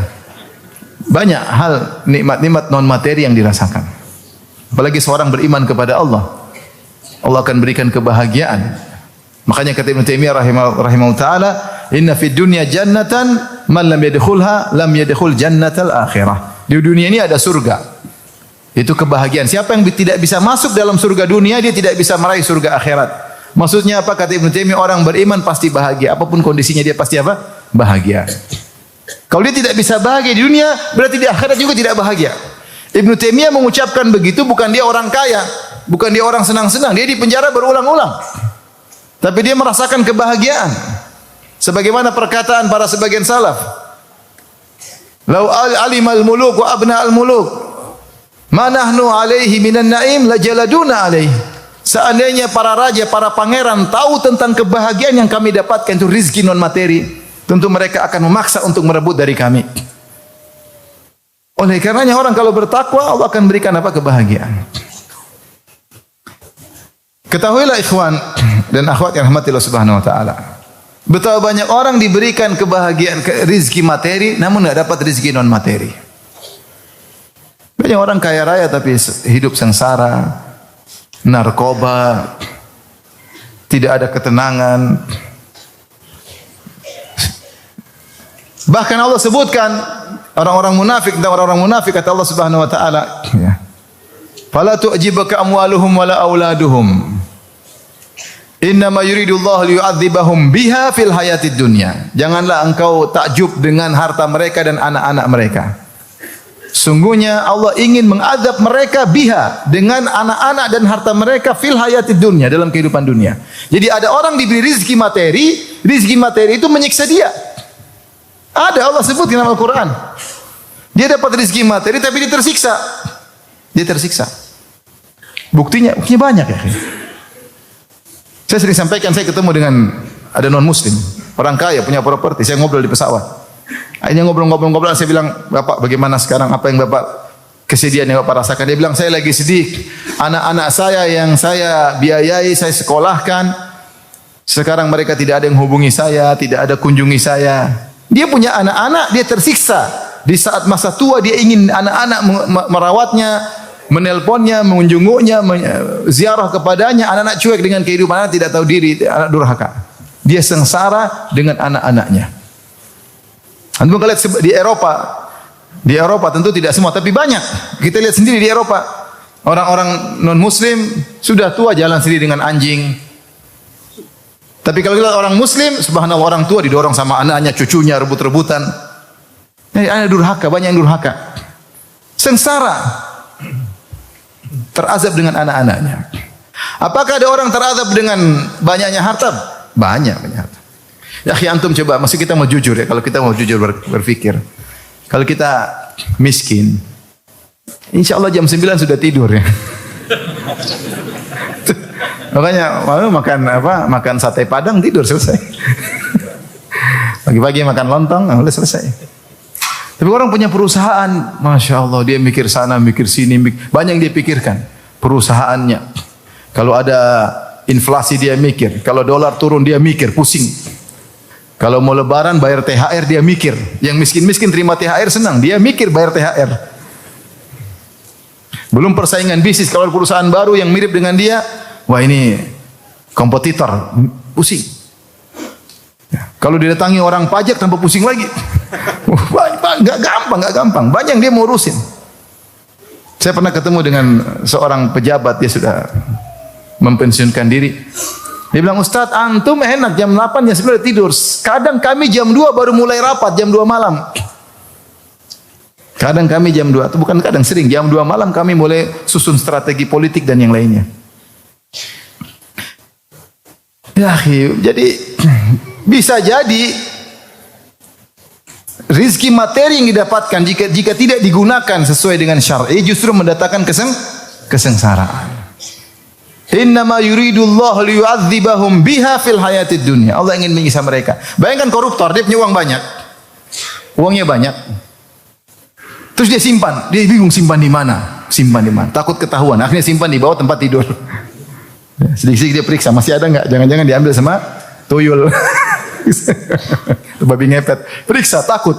Banyak hal nikmat-nikmat non materi yang dirasakan. Apalagi seorang beriman kepada Allah, Allah akan berikan kebahagiaan. Makanya kata Ibnu Taimiyah rahimahullah taala, inna fid dunya jannatan man lam yadkhulha lam yadkhul jannatal akhirah. Di dunia ini ada surga. Itu kebahagiaan. Siapa yang tidak bisa masuk dalam surga dunia, dia tidak bisa meraih surga akhirat. Maksudnya apa? Kata Ibnu Taimiyah, orang beriman pasti bahagia. Apapun kondisinya dia pasti apa? Bahagia. Kalau dia tidak bisa bahagia di dunia, berarti di akhirat juga tidak bahagia. Ibnu Taimiyah mengucapkan begitu bukan dia orang kaya, bukan dia orang senang-senang. Dia di penjara berulang-ulang. Tapi dia merasakan kebahagiaan. Sebagaimana perkataan para sebagian salaf. Lau alimal muluk wa abna al muluk ma nahnu alaihi minan naim lajaladuna alaihi. Seandainya para raja, para pangeran tahu tentang kebahagiaan yang kami dapatkan, itu rizki non materi, tentu mereka akan memaksa untuk merebut dari kami. Oleh karenanya orang kalau bertakwa, Allah akan berikan apa? Kebahagiaan. Ketahuilah ikhwan dan akhwat yang rahmati Allah Subhanahu wa taala, betapa banyak orang diberikan kebahagiaan, rizki materi, namun tidak dapat rizki non materi. Banyak orang kaya raya tapi hidup sengsara, narkoba, tidak ada ketenangan. Bahkan Allah sebutkan orang-orang munafik, tentang orang-orang munafik, kata Allah Subhanahu wa taala, ya. Fala tu'jibaka amwaluhum wala auladuhum. Innama yuridullahu liyu'adzibahum biha fil hayatid dunya. Janganlah engkau takjub dengan harta mereka dan anak-anak mereka. Sungguhnya Allah ingin mengadab mereka biha, dengan anak-anak dan harta mereka fil hayatid dunya, dalam kehidupan dunia. Jadi ada orang diberi rizki materi itu menyiksa dia. Ada, Allah sebut dalam Al-Quran. Dia dapat rizki materi tapi dia tersiksa. Dia tersiksa. Buktinya banyak ya. Saya sering sampaikan, saya ketemu dengan ada non muslim, orang kaya punya properti, saya ngobrol di pesawat. Akhirnya ngobrol-ngobrol, saya bilang, "Bapak bagaimana sekarang? Apa yang Bapak kesedihan yang Bapak rasakan. Dia bilang, saya lagi sedih. Anak-anak saya yang saya biayai, saya sekolahkan, sekarang mereka tidak ada yang hubungi saya, tidak ada kunjungi saya. Dia punya anak-anak, dia tersiksa. Di saat masa tua dia ingin anak-anak merawatnya, menelponnya, mengunjunginya, ziarah kepadanya. Anak-anak cuek dengan kehidupan, anak tidak tahu diri, anak durhaka. Dia sengsara dengan anak-anaknya. Antum lihat di Eropa. Di Eropa tentu tidak semua, tapi banyak. Kita lihat sendiri di Eropa. Orang-orang non-muslim sudah tua jalan sendiri dengan anjing. Tapi kalau kita orang muslim, subhanallah, orang tua didorong sama anaknya, cucunya, rebut-rebutan. Anak durhaka, banyak yang durhaka. Sengsara. Terazab dengan anak-anaknya. Apakah ada orang terazab dengan banyaknya harta? Banyak harta. Ya, antum coba, masih kita mau jujur ya, kalau kita mau jujur berpikir. Kalau kita miskin, insya Allah jam 9 sudah tidur ya. Makanya mau makan sate padang tidur selesai. Pagi-pagi makan lontong, udah selesai. Tapi orang punya perusahaan, masya Allah, dia mikir sana, mikir sini, banyak yang dia pikirkan. Perusahaannya, kalau ada inflasi dia mikir, kalau dolar turun dia mikir, pusing. Kalau mau lebaran bayar THR dia mikir. Yang miskin-miskin terima THR senang, dia mikir bayar THR. Belum persaingan bisnis, kalau perusahaan baru yang mirip dengan dia, wah ini kompetitor, pusing. Kalau didatangi orang pajak tanpa pusing lagi. Enggak gampang. Banyak yang dia mau urusin. Saya pernah ketemu dengan seorang pejabat, dia sudah mempensiunkan diri. Dia bilang, Ustaz, antum enak jam 8 jam 9 tidur. Kadang kami jam 2 baru mulai rapat, jam 2 malam. Kadang kami jam 2, itu bukan kadang, sering. Jam 2 malam kami mulai susun strategi politik dan yang lainnya. Ya, jadi bisa jadi rizki materi yang didapatkan jika tidak digunakan sesuai dengan syar'i justru mendatangkan kesengsaraan. Innama yuridullahu liyu'adzibahum biha fil hayatid dunya. Allah ingin menyiksa mereka. Bayangkan koruptor, dia punya uang banyak. Uangnya banyak. Terus dia simpan, dia bingung simpan di mana? Takut ketahuan. Akhirnya simpan di bawah tempat tidur. Sedikit-sedikit dia periksa, masih ada enggak? Jangan-jangan diambil sama tuyul. Babi ngepet. Periksa, takut.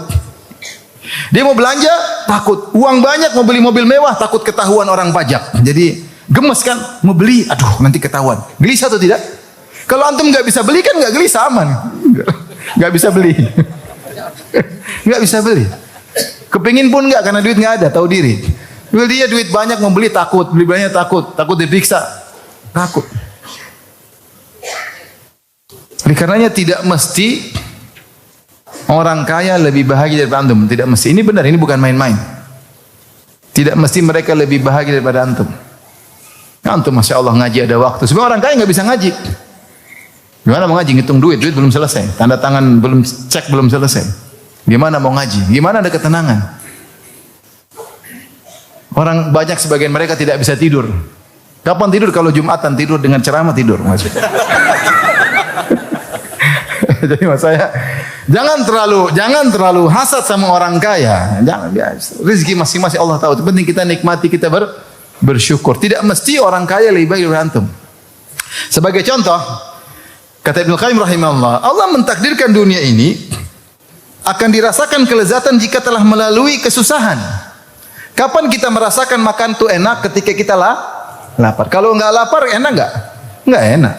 Dia mau belanja, takut. Uang banyak, mau beli mobil mewah, takut ketahuan orang pajak. Jadi gemes kan, mau beli, aduh nanti ketahuan. Gelisah atau tidak? Kalau antum nggak bisa beli kan nggak gelisah, aman. Nggak bisa beli. Nggak bisa beli. Kepingin pun nggak, karena duit nggak ada, tahu diri. Dia duit banyak mau beli takut, beli banyak takut diperiksa, takut. Oleh karenanya tidak mesti orang kaya lebih bahagia daripada antum, tidak mesti. Ini benar, ini bukan main-main. Tidak mesti mereka lebih bahagia daripada antum. Antum masya Allah ngaji ada waktu. Sebenarnya orang kaya nggak bisa ngaji. Gimana mau ngaji? Ngitung duit belum selesai. Tanda tangan belum, cek belum selesai. Gimana mau ngaji? Gimana ada ketenangan? Orang banyak, sebagian mereka tidak bisa tidur. Kapan tidur? Kalau Jumatan tidur, dengan ceramah tidur. Jadi mas saya, jangan terlalu hasad sama orang kaya. Jangan, rezeki masing-masing Allah tahu. Itu penting kita nikmati, kita bersyukur. Tidak mesti orang kaya lebih baik dari antum. Sebagai contoh, kata Ibnu Qayyim rahimahullah, Allah mentakdirkan dunia ini akan dirasakan kelezatan jika telah melalui kesusahan. Kapan kita merasakan makan itu enak? Ketika kita lapar. Kalau enggak lapar, enak enggak? Enggak enak.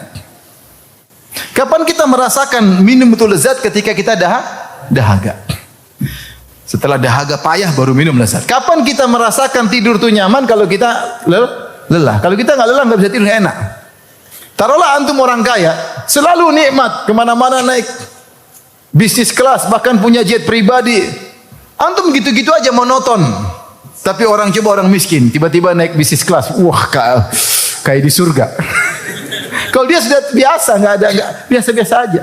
Kapan kita merasakan minum itu lezat? Ketika kita dahaga. Setelah dahaga payah baru minum lezat. Kapan kita merasakan tidur itu nyaman? Kalau kita lelah. Kalau kita enggak lelah, enggak bisa tidur, enggak enak. Taruhlah antum orang kaya, selalu nikmat, kemana-mana naik bisnis kelas, bahkan punya jet pribadi. Antum gitu-gitu aja monoton. Tapi orang miskin, tiba-tiba naik bisnis kelas, wah kayak di surga. Kalau dia sudah biasa, enggak biasa-biasa aja.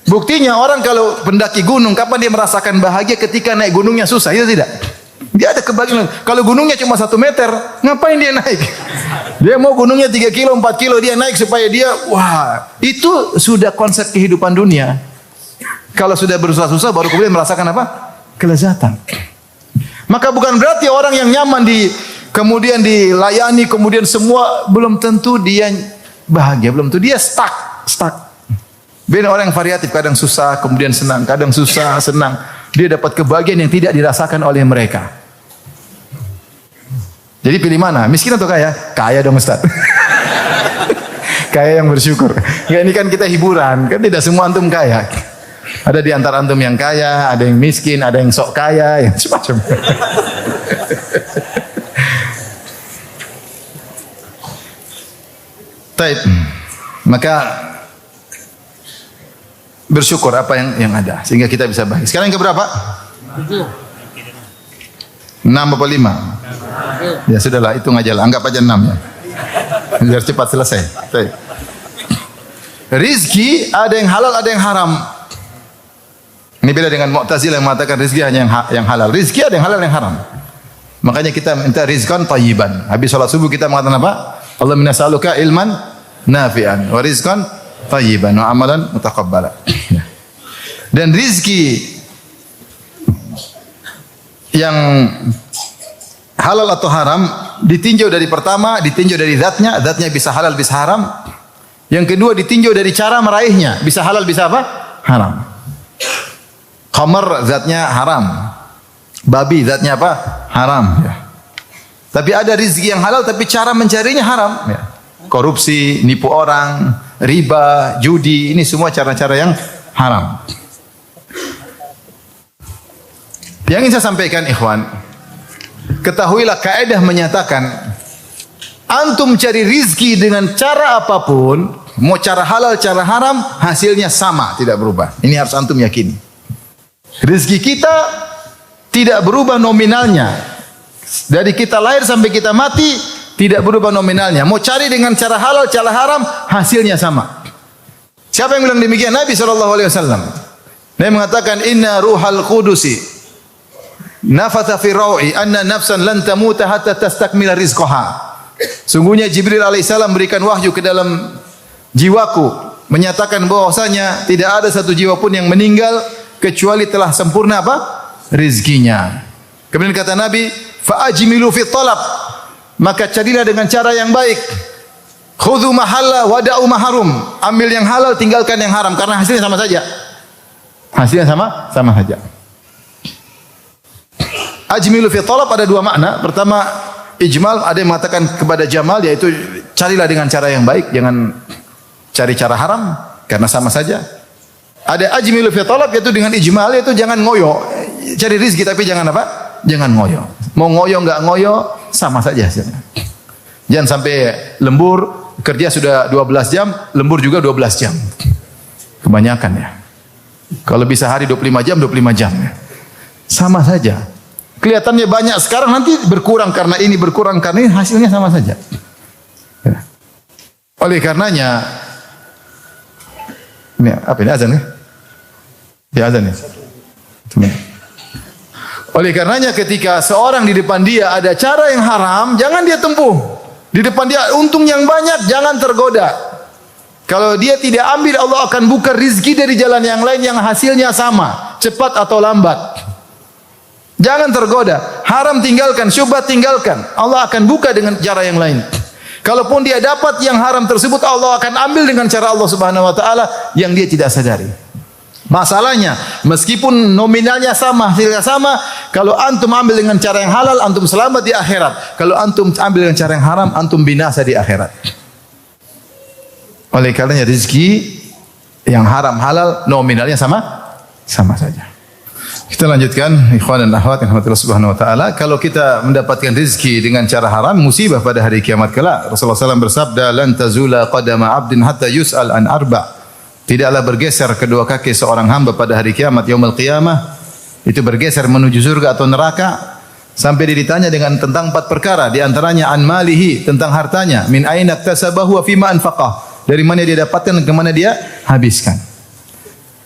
Buktinya orang kalau pendaki gunung, kapan dia merasakan bahagia? Ketika naik gunungnya susah, itu tidak? Dia ada kebahagiaan. Kalau gunungnya cuma 1 meter, ngapain dia naik? Dia mau gunungnya 3 kilo, 4 kilo, dia naik supaya dia, wah, itu sudah konsep kehidupan dunia. Kalau sudah bersusah-susah, baru kemudian merasakan apa? Kelezatan. Maka bukan berarti orang yang nyaman kemudian dilayani, kemudian semua, belum tentu dia bahagia, belum tentu dia stuck. Beda orang yang variatif, kadang susah, kemudian senang, kadang susah, senang. Dia dapat kebahagiaan yang tidak dirasakan oleh mereka. Jadi pilih mana? Miskin atau kaya? Kaya dong Ustaz. Kaya yang bersyukur. Ya, ini kan kita hiburan, kan tidak semua antum kaya. Ada di antara antum yang kaya, ada yang miskin, ada yang sok kaya, yang semacam. Baik. Maka bersyukur apa yang ada sehingga kita bisa bahagia. Sekarang yang keberapa? 6 apa 5? Ya sudahlah, hitung aja lah, anggap aja 6 ya. Biar cepat selesai. Baik. Rizki ada yang halal, ada yang haram. Ini beda dengan Mu'tazilah yang mengatakan rizki hanya yang halal. Rizki ada yang halal, yang haram. Makanya kita minta rizqan thayyiban. Habis salat subuh kita mengatakan apa? Allahumma nas'aluka ilman nafi'an wa rizqan thayyiban wa amalan mutaqabbala. Dan rizki yang halal atau haram ditinjau dari pertama, ditinjau dari zatnya bisa halal bisa haram. Yang kedua ditinjau dari cara meraihnya, bisa halal bisa apa? Haram. Khamar zatnya haram. Babi zatnya apa? Haram ya. Tapi ada rizki yang halal tapi cara mencarinya haram ya. Korupsi, nipu orang, riba, judi, ini semua cara-cara yang haram. Yang ingin saya sampaikan ikhwan, ketahuilah kaidah menyatakan antum cari rizki dengan cara apapun, mau cara halal, cara haram, hasilnya sama, tidak berubah. Ini harus antum yakini. Rizki kita tidak berubah nominalnya. Dari kita lahir sampai kita mati, tidak berubah nominalnya. Mau cari dengan cara halal, cara haram, hasilnya sama. Siapa yang bilang demikian? Nabi SAW. Nabi mengatakan, Inna ruhal qudusi nafatha fi rawi anna nafsan lan tamuta hatta tastakmila rizqaha. Sungguhnya Jibril alaihissalam berikan wahyu ke dalam jiwaku, menyatakan bahwasanya tidak ada satu jiwa pun yang meninggal kecuali telah sempurna apa? Rizkinya. Kemudian kata Nabi, fa ajmilu fi talab. Maka carilah dengan cara yang baik. Khudhu mahalla wada'u maharum. Ambil yang halal, tinggalkan yang haram karena hasilnya sama saja. Hasilnya sama saja. Ajmilu fi talab ada dua makna. Pertama, ijmal, ada yang mengatakan kepada jamal, yaitu carilah dengan cara yang baik, jangan cari cara haram karena sama saja. Ada ajmilu fi talab, yaitu dengan ijmal, yaitu jangan ngoyo. Cari rezeki tapi jangan apa? Jangan ngoyo. Mau ngoyo enggak ngoyo sama saja hasilnya. Jangan sampai lembur kerja sudah 12 jam, lembur juga 12 jam. Kebanyakan ya. Kalau bisa hari 25 jam, 25 jam ya. Sama saja. Kelihatannya banyak sekarang, nanti berkurang karena ini, berkurang karena ini, hasilnya sama saja. Ya. Oleh karenanya, ini apa ini azan ya? Ya azan ya. Oleh karenanya ketika seorang di depan dia ada cara yang haram, jangan dia tempuh. Di depan dia untung yang banyak, jangan tergoda. Kalau dia tidak ambil, Allah akan buka rizki dari jalan yang lain yang hasilnya sama, cepat atau lambat. Jangan tergoda. Haram tinggalkan, syubhat tinggalkan. Allah akan buka dengan cara yang lain. Kalaupun dia dapat yang haram tersebut, Allah akan ambil dengan cara Allah Subhanahu wa taala yang dia tidak sadari. Masalahnya, meskipun nominalnya sama, hasilnya sama, kalau antum ambil dengan cara yang halal, antum selamat di akhirat. Kalau antum ambil dengan cara yang haram, antum binasa di akhirat. Oleh karenanya rezeki yang haram halal nominalnya sama saja. Kita lanjutkan, ikhwan dan akhwat yang rahmatillah subhanahu wa ta'ala. Kalau kita mendapatkan rezeki dengan cara haram, musibah pada hari kiamat kelak. Rasulullah SAW bersabda, lan tazula qadama abdin hatta yus'al an arba'. Tidaklah bergeser kedua kaki seorang hamba pada hari kiamat, yaumul qiyamah. Itu bergeser menuju surga atau neraka. Sampai ditanya dengan tentang 4 perkara. Di antaranya an malihi, tentang hartanya. Min aina iktasabahu wa fima anfaqah. Dari mana dia dapatkan dan kemana dia habiskan.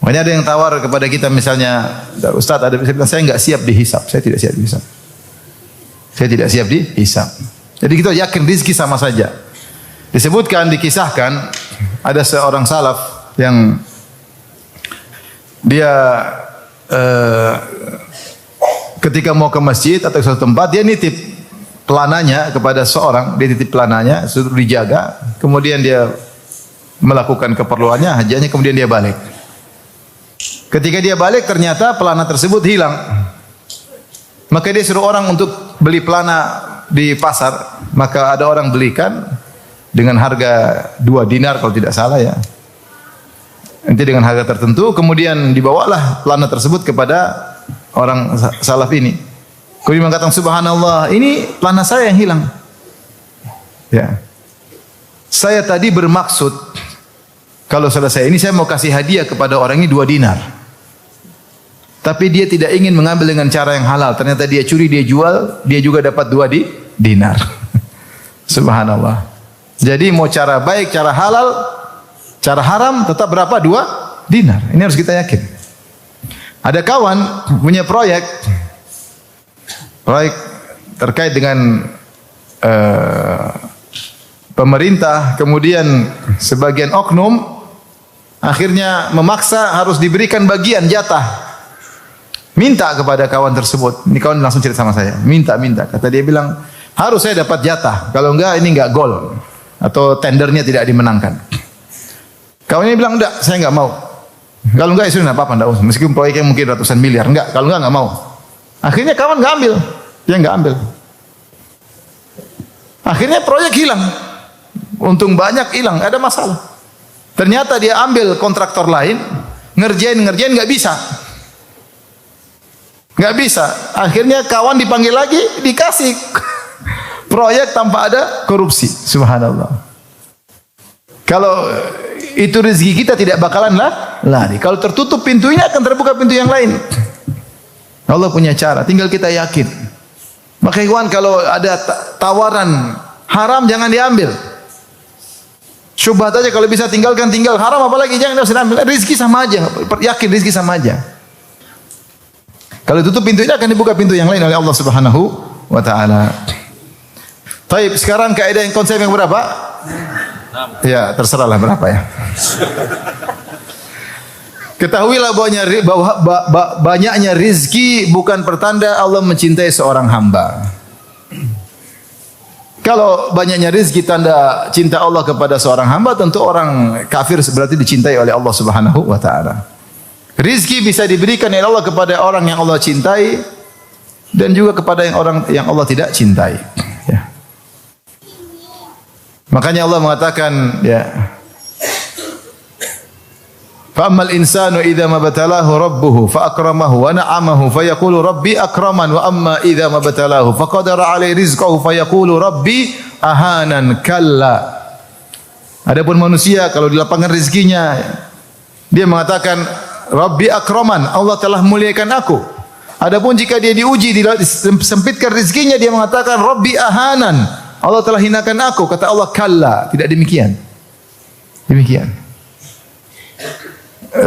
Makanya ada yang tawar kepada kita misalnya, Ustaz ada saya enggak siap dihisab, saya tidak siap dihisab. Saya tidak siap dihisab. Jadi kita yakin rezeki sama saja. Disebutkan, dikisahkan ada seorang salaf yang dia ketika mau ke masjid atau ke suatu tempat, dia nitip pelananya kepada seorang, dia titip pelananya, suruh dijaga, kemudian dia melakukan keperluannya, hajatnya, kemudian dia balik. Ketika dia balik, ternyata pelana tersebut hilang. Maka dia suruh orang untuk beli pelana di pasar. Maka ada orang belikan dengan harga 2 dinar kalau tidak salah ya. Nanti dengan harga tertentu, kemudian dibawalah pelana tersebut kepada orang salaf ini. Kemudian mengatakan, subhanallah, ini pelana saya yang hilang. Ya. Saya tadi bermaksud, kalau selesai ini saya mau kasih hadiah kepada orang ini 2 dinar. Tapi dia tidak ingin mengambil dengan cara yang halal. Ternyata dia curi, dia jual, dia juga dapat 2 dinar. Subhanallah. Jadi mau cara baik, cara halal, cara haram, tetap berapa? 2 dinar. Ini harus kita yakin. Ada kawan punya proyek terkait dengan pemerintah, kemudian sebagian oknum akhirnya memaksa harus diberikan bagian jatah. Minta kepada kawan tersebut. Ini kawan langsung cerita sama saya. Minta. Kata dia bilang, harus saya dapat jatah. Kalau enggak, ini enggak gol. Atau tendernya tidak dimenangkan. Kawan ini bilang, enggak, saya enggak mau. Kalau enggak, ya sudah, apa-apa, enggak usah. Meskipun proyeknya mungkin ratusan miliar. Enggak, kalau enggak mau. Akhirnya kawan enggak ambil. Dia enggak ambil. Akhirnya proyek hilang. Untung banyak hilang, ada masalah. Ternyata dia ambil kontraktor lain, ngerjain enggak bisa. Enggak bisa. Akhirnya kawan dipanggil lagi, dikasih proyek tanpa ada korupsi. Subhanallah. Kalau itu rezeki kita tidak bakalan lari. Kalau tertutup pintunya akan terbuka pintu yang lain. Allah punya cara, tinggal kita yakin. Maka ikhwan, kalau ada tawaran haram jangan diambil. Syubhat aja, kalau bisa tinggalkan, tinggal. Haram apalagi jangan ambil. Rezeki sama aja, yakin rezeki sama aja. Kalau tutup pintunya akan dibuka pintu yang lain oleh Allah Subhanahu wa taala. Baik, sekarang kaidah yang konsep yang berapa? 6. Ya, terserahlah berapa ya. Ketahuilah bahwa banyaknya rizki bukan pertanda Allah mencintai seorang hamba. Kalau banyaknya rizki tanda cinta Allah kepada seorang hamba, tentu orang kafir berarti dicintai oleh Allah Subhanahu wa taala. Rizki bisa diberikan oleh Allah kepada orang yang Allah cintai dan juga kepada orang yang Allah tidak cintai. Ya. Makanya Allah mengatakan, ya, fa'ammal insanu idza mabtalahu rabbuhu fa akramahu wa na'amahu fa yaqulu rabbi akraman wa amma idza mabtalahu fa qadara alaihi rizqahu fa yaqulu rabbi ahanan kalla. Adapun manusia kalau dilapangkan rezekinya, dia mengatakan Rabbi akraman, Allah telah muliakan aku. Adapun jika dia diuji, disempitkan rezekinya, dia mengatakan Rabbi ahanan, Allah telah hinakan aku. Kata Allah, kalla, tidak demikian. Demikian.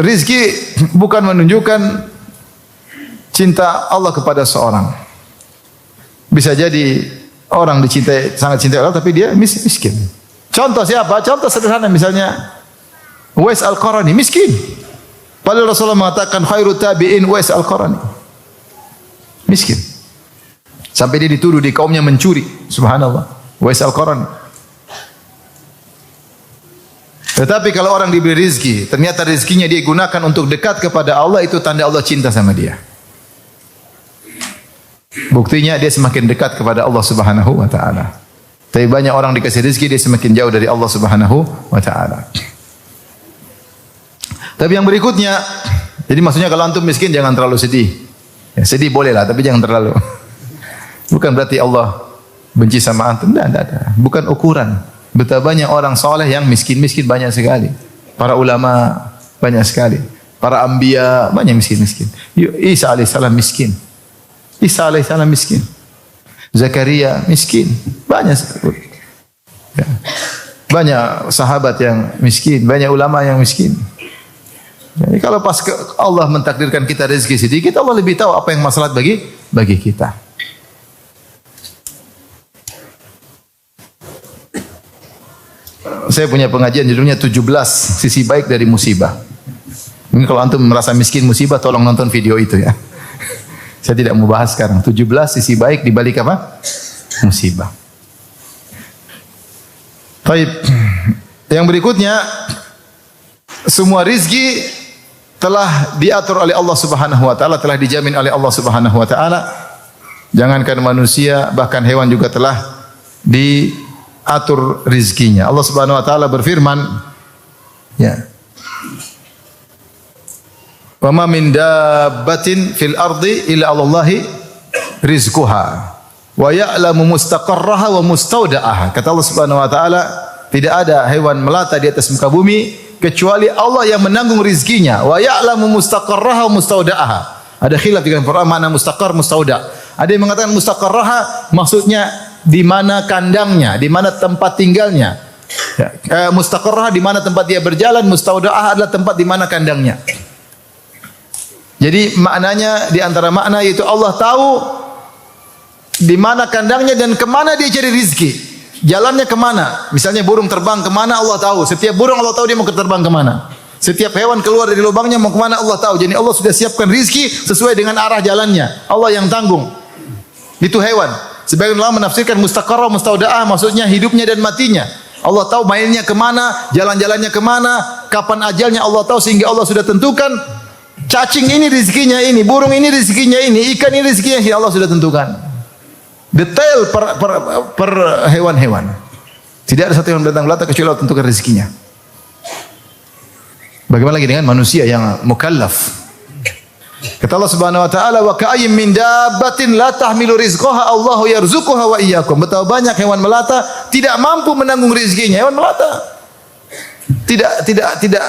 Rizki bukan menunjukkan cinta Allah kepada seorang. Bisa jadi orang dicintai, sangat cintai Allah, tapi dia miskin. Contoh siapa? Contoh sederhana, misalnya Uwais Al-Qarani, miskin. Padahal Rasulullah mengatakan khairu tabi'in Uwais Al-Qarani. Miskin. Sampai dia dituduh di kaumnya mencuri. Subhanallah. Uwais Al-Qarani. Tetapi kalau orang diberi rezeki, ternyata rezekinya dia gunakan untuk dekat kepada Allah, itu tanda Allah cinta sama dia. Buktinya dia semakin dekat kepada Allah Subhanahu wa taala. Tapi banyak orang dikasih rezeki dia semakin jauh dari Allah Subhanahu wa taala. Tapi yang berikutnya, jadi maksudnya kalau antum miskin jangan terlalu sedih. Ya, sedih bolehlah, tapi jangan terlalu. Bukan berarti Allah benci sama antum. Tidak. Bukan ukuran. Betapa banyak orang soleh yang miskin-miskin banyak sekali. Para ulama banyak sekali. Para anbiya banyak miskin-miskin. Isa alaihissalam miskin. Isa alaihissalam miskin. Zakaria miskin. Banyak sekali. Ya. Banyak sahabat yang miskin. Banyak ulama yang miskin. Jadi kalau pas Allah mentakdirkan kita rezeki sedikit, Allah lebih tahu apa yang maslahat bagi kita. Saya punya pengajian judulnya 17 sisi baik dari musibah. Ini kalau antum merasa miskin musibah, tolong nonton video itu ya. Saya tidak mau bahas sekarang. 17 sisi baik di balik apa? Musibah. Baik. Yang berikutnya, semua rizki telah diatur oleh Allah Subhanahu wa taala, telah dijamin oleh Allah Subhanahu wa taala. Jangankan manusia, bahkan hewan juga telah diatur rizkinya. Allah Subhanahu wa taala berfirman, ya. Wa ma min dabbatin fil ardi illa 'alallahi rizquha wa ya'lamu mustaqarraha wa mustaudaha. Kata Allah Subhanahu wa taala, tidak ada hewan melata di atas muka bumi kecuali Allah yang menanggung rizkinya. Wa ya'lamu mustaqarraha wa mustaudaha. Ada khilaf dengan Quran makna mustaqar mustauda. Ada yang mengatakan mustaqarraha maksudnya di mana kandangnya, di mana tempat tinggalnya. Ya. Mustaqarraha di mana tempat dia berjalan, mustaudaah adalah tempat di mana kandangnya. Jadi maknanya di antara makna yaitu Allah tahu di mana kandangnya dan kemana dia cari rizki. Jalannya kemana? Misalnya burung terbang kemana Allah tahu. Setiap burung Allah tahu dia mau terbang kemana. Setiap hewan keluar dari lubangnya mau kemana Allah tahu. Jadi Allah sudah siapkan rizki sesuai dengan arah jalannya. Allah yang tanggung. Itu hewan. Sebagian ulama menafsirkan mustaqarrah mustaudaah maksudnya hidupnya dan matinya. Allah tahu mainnya kemana, jalan-jalannya kemana, kapan ajalnya Allah tahu sehingga Allah sudah tentukan. Cacing ini rezekinya ini, burung ini rezekinya ini, ikan ini rezekinya ini, Allah sudah tentukan. Detail per hewan-hewan. Tidak ada satu yang datang belata kecuali Allah tentukan rezekinya. Bagaimana lagi dengan manusia yang mukallaf? Kata Allah Subhanahu wa taala, "Wa ka'ayyim min dabbatin la tahmilu rizqaha Allahu yarzuquha wa iyyakum." Betapa banyak hewan melata tidak mampu menanggung rezekinya. Hewan melata tidak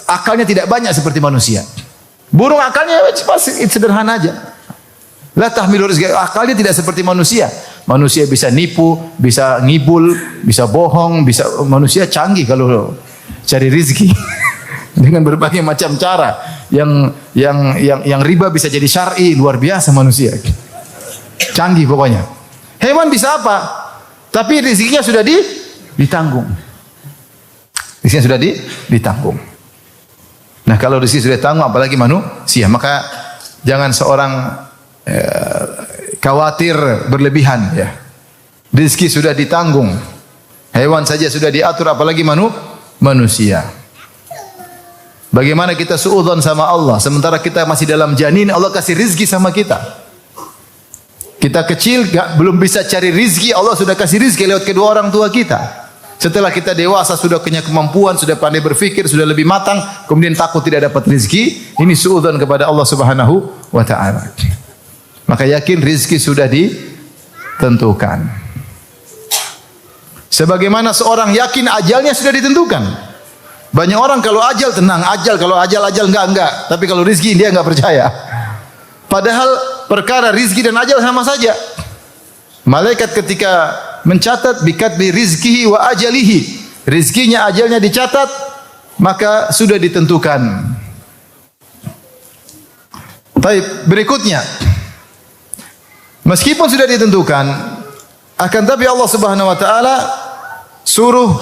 akalnya tidak banyak seperti manusia. Burung akalnya pasti sederhana aja. La tahmilu rizqaha, akalnya tidak seperti manusia. Manusia bisa nipu, bisa ngibul, bisa bohong, bisa manusia canggih kalau cari rezeki. Dengan berbagai macam cara yang riba bisa jadi syar'i, luar biasa manusia. Canggih pokoknya. Hewan bisa apa? Tapi rezekinya sudah ditanggung. Rezekinya sudah ditanggung. Nah, kalau rezeki sudah ditanggung apalagi manusia, maka jangan seorang khawatir berlebihan ya. Rezeki sudah ditanggung. Hewan saja sudah diatur apalagi manusia. Bagaimana kita suudzon sama Allah sementara kita masih dalam janin Allah kasih rizki sama kita. Kita kecil belum bisa cari rizki, Allah sudah kasih rizki lewat kedua orang tua kita. Setelah kita dewasa sudah punya kemampuan, sudah pandai berfikir, sudah lebih matang, kemudian takut tidak dapat rizki, ini suudzon kepada Allah Subhanahu wa taala. Maka yakin rizki sudah ditentukan. Sebagaimana seorang yakin ajalnya sudah ditentukan. Banyak orang kalau ajal tenang, kalau ajal enggak. Tapi kalau rizki dia enggak percaya. Padahal perkara rizki dan ajal sama saja. Malaikat ketika mencatat bikatbi rizkihi wa ajalihi, rizkinya ajalnya dicatat, maka sudah ditentukan. Baik, berikutnya. Meskipun sudah ditentukan, akan tapi Allah Subhanahu wa taala suruh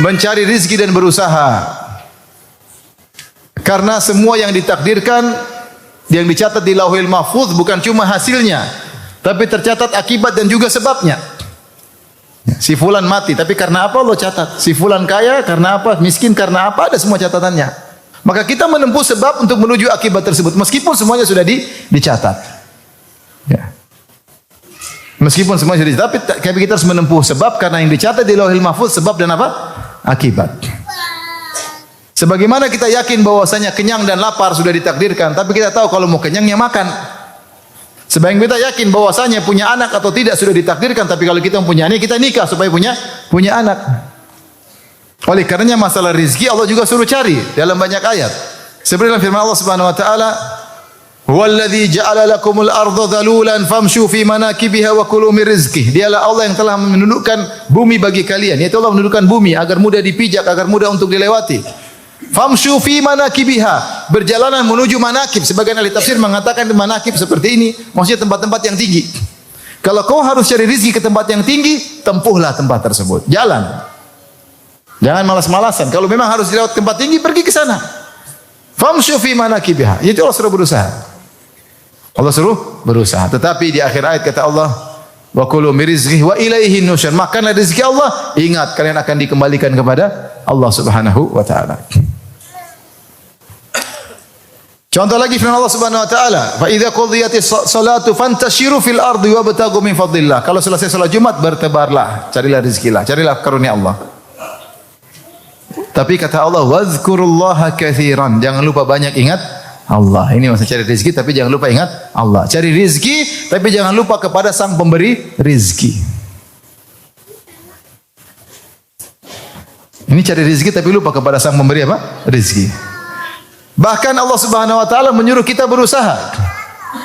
mencari rizki dan berusaha. Karena semua yang ditakdirkan, yang dicatat di Lauhul Mahfuz bukan cuma hasilnya, tapi tercatat akibat dan juga sebabnya. Si fulan mati, tapi karena apa Allah catat? Si fulan kaya karena apa? Miskin karena apa? Ada semua catatannya. Maka kita menempuh sebab untuk menuju akibat tersebut, meskipun semuanya sudah dicatat. Ya. Meskipun semuanya sudah dicatat, tapi kita harus menempuh sebab karena yang dicatat di Lauhul Mahfuz sebab dan apa? Akibat. Sebagaimana kita yakin bahwasanya kenyang dan lapar sudah ditakdirkan, tapi kita tahu kalau mau kenyang ya makan. Sebagian kita yakin bahwasanya punya anak atau tidak sudah ditakdirkan, tapi kalau kita mempunyai anak kita nikah supaya punya anak. Oleh karenanya masalah rizki Allah juga suruh cari dalam banyak ayat. Seperti dalam firman Allah Subhanahu wa taala, "Huwallazi ja'ala lakumul arda dhalulan famshu fi manakibiha wa kulu min rizqihi." Dialah Allah yang telah menundukkan bumi bagi kalian. Yaitu Allah menundukkan bumi agar mudah dipijak, agar mudah untuk dilewati. Famshu fi manakibiha, berjalanan menuju manakib. Sebagian ahli tafsir mengatakan manakib seperti ini, maksudnya tempat-tempat yang tinggi. Kalau kau harus cari rezeki ke tempat yang tinggi, tempuhlah tempat tersebut. Jalan. Jangan malas-malasan. Kalau memang harus dilewat tempat tinggi, pergi ke sana. Famshu fi manakibiha. Itu Allah suruh berusaha. Allah suruh berusaha. Tetapi di akhir ayat kata Allah, wa kulu min rizqihi wa ilaihi nusyur. Makanlah rezeki Allah, ingat kalian akan dikembalikan kepada Allah Subhanahu wa taala. Contoh lagi firman Allah Subhanahu wa taala, fa idza qudiyatis salatu fantashiru fil ardi wabtaghu min fadlillah. Kalau selesai salat Jumat bertebarlah, carilah rezeki lah, carilah karunia Allah. Tapi kata Allah, wazkurullaha katsiran. Jangan lupa banyak ingat Allah. Ini maksud cari rezeki tapi jangan lupa ingat Allah. Cari rezeki tapi jangan lupa kepada Sang Pemberi rezeki. Ini cari rezeki tapi lupa kepada Sang Pemberi apa? Rezeki. Bahkan Allah Subhanahu wa taala menyuruh kita berusaha.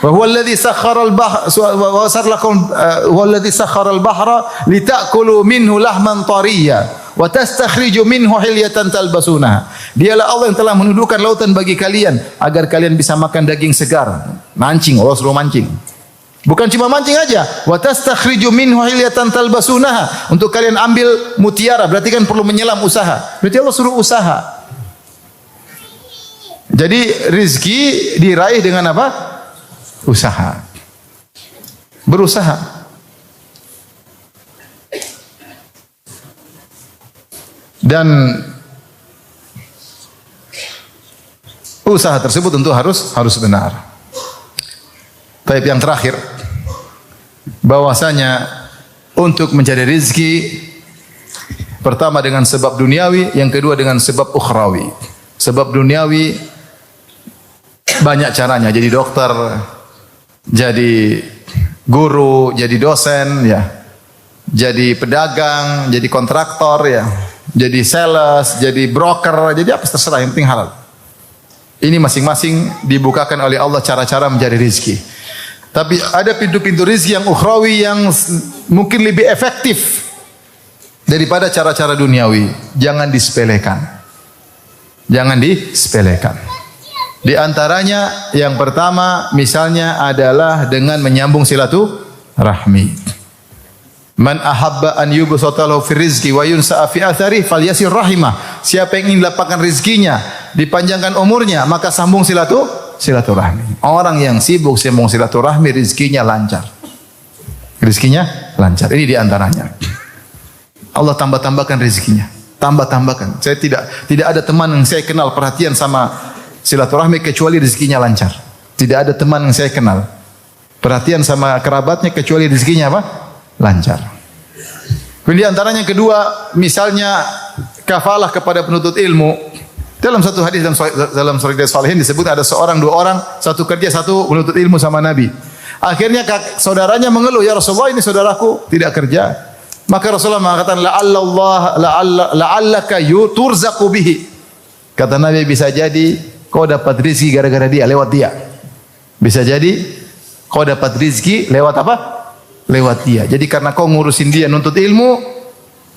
Wa huwa alladhi sakhkhara al-bahra wa sarlakum wa alladhi sakhkhara al-bahra litakulu minhu lahman tariyya wa tastakhriju minhu hilyatan talbasunaha. Dialah Allah yang telah menundukkan lautan bagi kalian agar kalian bisa makan daging segar. Mancing, Allah suruh mancing. Bukan cuma mancing aja, wa tastakhriju minhu hilyatan talbasunaha. Untuk kalian ambil mutiara, berarti kan perlu menyelam usaha. Berarti Allah suruh usaha. Jadi rizki diraih dengan apa? Usaha. Berusaha. Dan usaha tersebut tentu harus benar. Tapi yang terakhir, bahwasanya untuk mencari rizki, pertama dengan sebab duniawi, yang kedua dengan sebab ukhrawi. Sebab duniawi banyak caranya, jadi dokter, jadi guru, jadi dosen, ya, jadi pedagang, jadi kontraktor, ya, jadi sales, jadi broker, jadi apa terserah, yang penting halal. Ini masing-masing dibukakan oleh Allah cara-cara mencari rezeki. Tapi ada pintu-pintu rezeki yang ukhrawi yang mungkin lebih efektif daripada cara-cara duniawi. Jangan disepelekan. Jangan disepelekan. Di antaranya yang pertama misalnya adalah dengan menyambung silaturahmi. Man ahabba an yubsata lahu fi rizqi wa yunsa'a fi athari falyasir rahimah. Siapa yang ingin lapangkan rezekinya, dipanjangkan umurnya, maka sambung silaturahmi. Orang yang sibuk sambung silaturahmi, rezekinya lancar. Rezekinya lancar. Ini di antaranya. Allah tambah-tambahkan rezekinya. Tambah-tambahkan. Saya tidak ada teman yang saya kenal perhatian sama silaturahmi kecuali rezekinya lancar. Tidak ada teman yang saya kenal perhatian sama kerabatnya kecuali rezekinya apa? Lancar. Kemudian antaranya kedua, misalnya kafalah kepada penuntut ilmu. Dalam satu hadis dalam Riyadhus Shalihin disebut ada seorang, dua orang, satu kerja, satu menuntut ilmu sama Nabi. Akhirnya saudaranya mengeluh, ya Rasulullah ini saudaraku tidak kerja. Maka Rasulullah mengatakan la'allaka turzaqu bihi. Kata Nabi, bisa jadi kau dapat rezeki gara-gara dia, lewat dia. Bisa jadi kau dapat rezeki lewat apa? Lewat dia. Jadi karena kau ngurusin dia nuntut ilmu,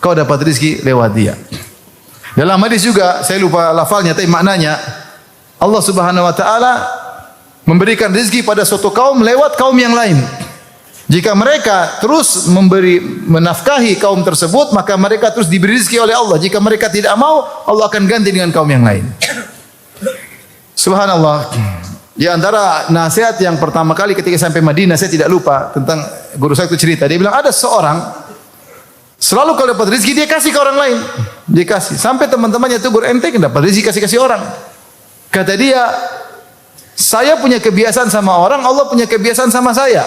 kau dapat rezeki lewat dia. Dalam hadis juga, saya lupa lafalnya tapi maknanya, Allah Subhanahu wa taala memberikan rezeki pada suatu kaum lewat kaum yang lain. Jika mereka terus menafkahi kaum tersebut, maka mereka terus diberi rezeki oleh Allah. Jika mereka tidak mau, Allah akan ganti dengan kaum yang lain. Subhanallah. Di antara nasihat yang pertama kali ketika sampai Madinah, saya tidak lupa tentang guru saya itu cerita. Dia bilang ada seorang selalu kalau dapat rezeki dia kasih ke orang lain. Dia kasih. Sampai teman-temannya tegur, ente dapat rezeki kasih orang. Kata dia, saya punya kebiasaan sama orang, Allah punya kebiasaan sama saya.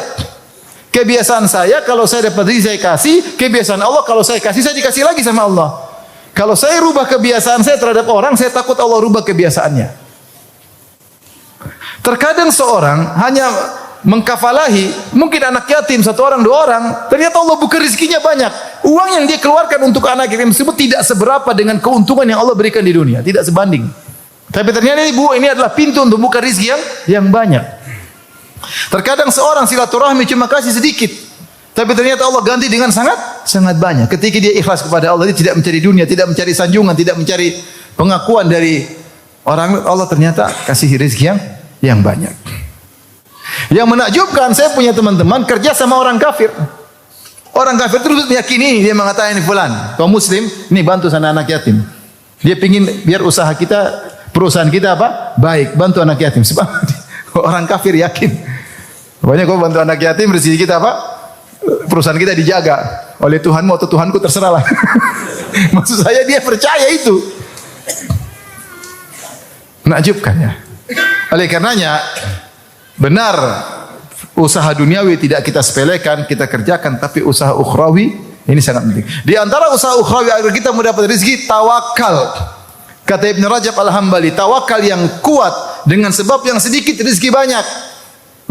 Kebiasaan saya kalau saya dapat rezeki saya kasih, kebiasaan Allah kalau saya kasih saya dikasih lagi sama Allah. Kalau saya rubah kebiasaan saya terhadap orang, saya takut Allah rubah kebiasaannya. Terkadang seorang hanya mengkafalahi, mungkin anak yatim satu orang, dua orang, ternyata Allah buka rezekinya banyak. Uang yang dia keluarkan untuk anak yatim tersebut tidak seberapa dengan keuntungan yang Allah berikan di dunia, tidak sebanding. Tapi ternyata ini adalah pintu untuk buka rezeki yang banyak. Terkadang seorang silaturahmi cuma kasih sedikit, tapi ternyata Allah ganti dengan sangat banyak. Ketika dia ikhlas kepada Allah, dia tidak mencari dunia, tidak mencari sanjungan, tidak mencari pengakuan dari orang, Allah ternyata kasih rezeki yang banyak. Yang menakjubkan, saya punya teman-teman kerja sama orang kafir. Orang kafir terus meyakini, dia mengatakan ini fulan, kaum muslim, ini bantu sana anak yatim. Dia pingin biar usaha kita, perusahaan kita apa? Baik, bantu anak yatim. Sebab orang kafir yakin Pokoknya kau bantu anak yatim, rezeki kita apa? Perusahaan kita dijaga oleh Tuhanmu atau Tuhanku, terserahlah. Maksud saya dia percaya itu. Menakjubkan ya. Oleh karenanya benar usaha duniawi tidak kita sepelekan, kita kerjakan, tapi usaha ukhrawi ini sangat penting. Di antara usaha ukhrawi agar kita mendapat rezeki, tawakal. Kata Ibn Rajab Al-Hambali, tawakal yang kuat dengan sebab yang sedikit rezeki banyak.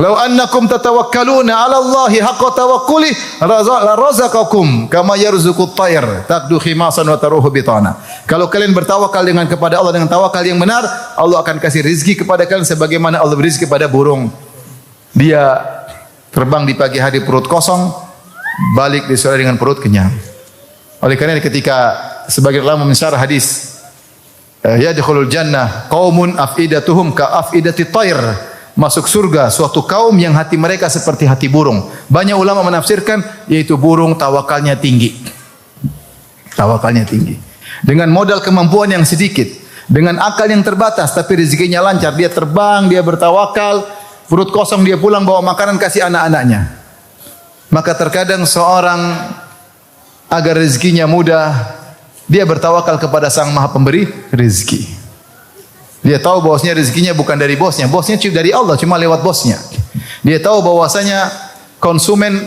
Lau annakum tatawakkaluna 'ala Allahi haqqa tawakkuli la razaqakum kama yarzuqut tayr taqdu khimasan wa taruhu bitana. Kalau kalian bertawakal dengan kepada Allah dengan tawakal yang benar, Allah akan kasih rezeki kepada kalian sebagaimana Allah beri rezeki kepada burung. Dia terbang di pagi hari perut kosong, balik di sore dengan perut kenyang. Oleh karena ketika sebagian ulama mensyarah hadis yadkhulul jannah qaumun afidatuhum ka afidati tayr, masuk surga suatu kaum yang hati mereka seperti hati burung. Banyak ulama menafsirkan yaitu burung tawakalnya tinggi. Tawakalnya tinggi. Dengan modal kemampuan yang sedikit, dengan akal yang terbatas tapi rezekinya lancar, dia terbang, dia bertawakal, perut kosong dia pulang bawa makanan kasih anak-anaknya. Maka terkadang seorang agar rezekinya mudah, dia bertawakal kepada Sang Maha Pemberi rezeki. Dia tahu bahwasanya rezekinya bukan dari bosnya, bosnya cuma dari Allah, cuma lewat bosnya. Dia tahu bahwasanya konsumen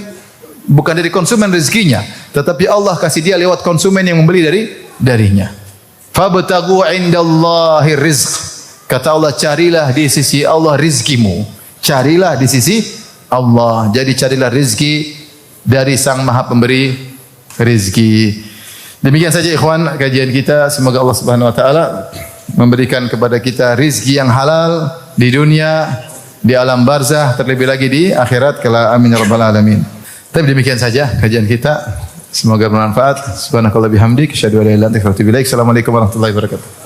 bukan dari konsumen rezekinya, tetapi Allah kasih dia lewat konsumen yang membeli darinya. Fabtaghu 'indallahi rizq. Kata Allah, carilah di sisi Allah rizkimu. Carilah di sisi Allah. Jadi carilah rezeki dari Sang Maha Pemberi rezeki. Demikian saja ikhwan kajian kita. Semoga Allah Subhanahu wa taala memberikan kepada kita rizki yang halal di dunia, di alam barzah, terlebih lagi di akhirat. Kala amin ya rabbal alamin. Tapi demikian saja kajian kita. Semoga bermanfaat. Subhanakallah bihamdik, asyhadu an la ilaha illa anta astaghfiruka wa atubu ilaik. Assalamualaikum warahmatullahi wabarakatuh.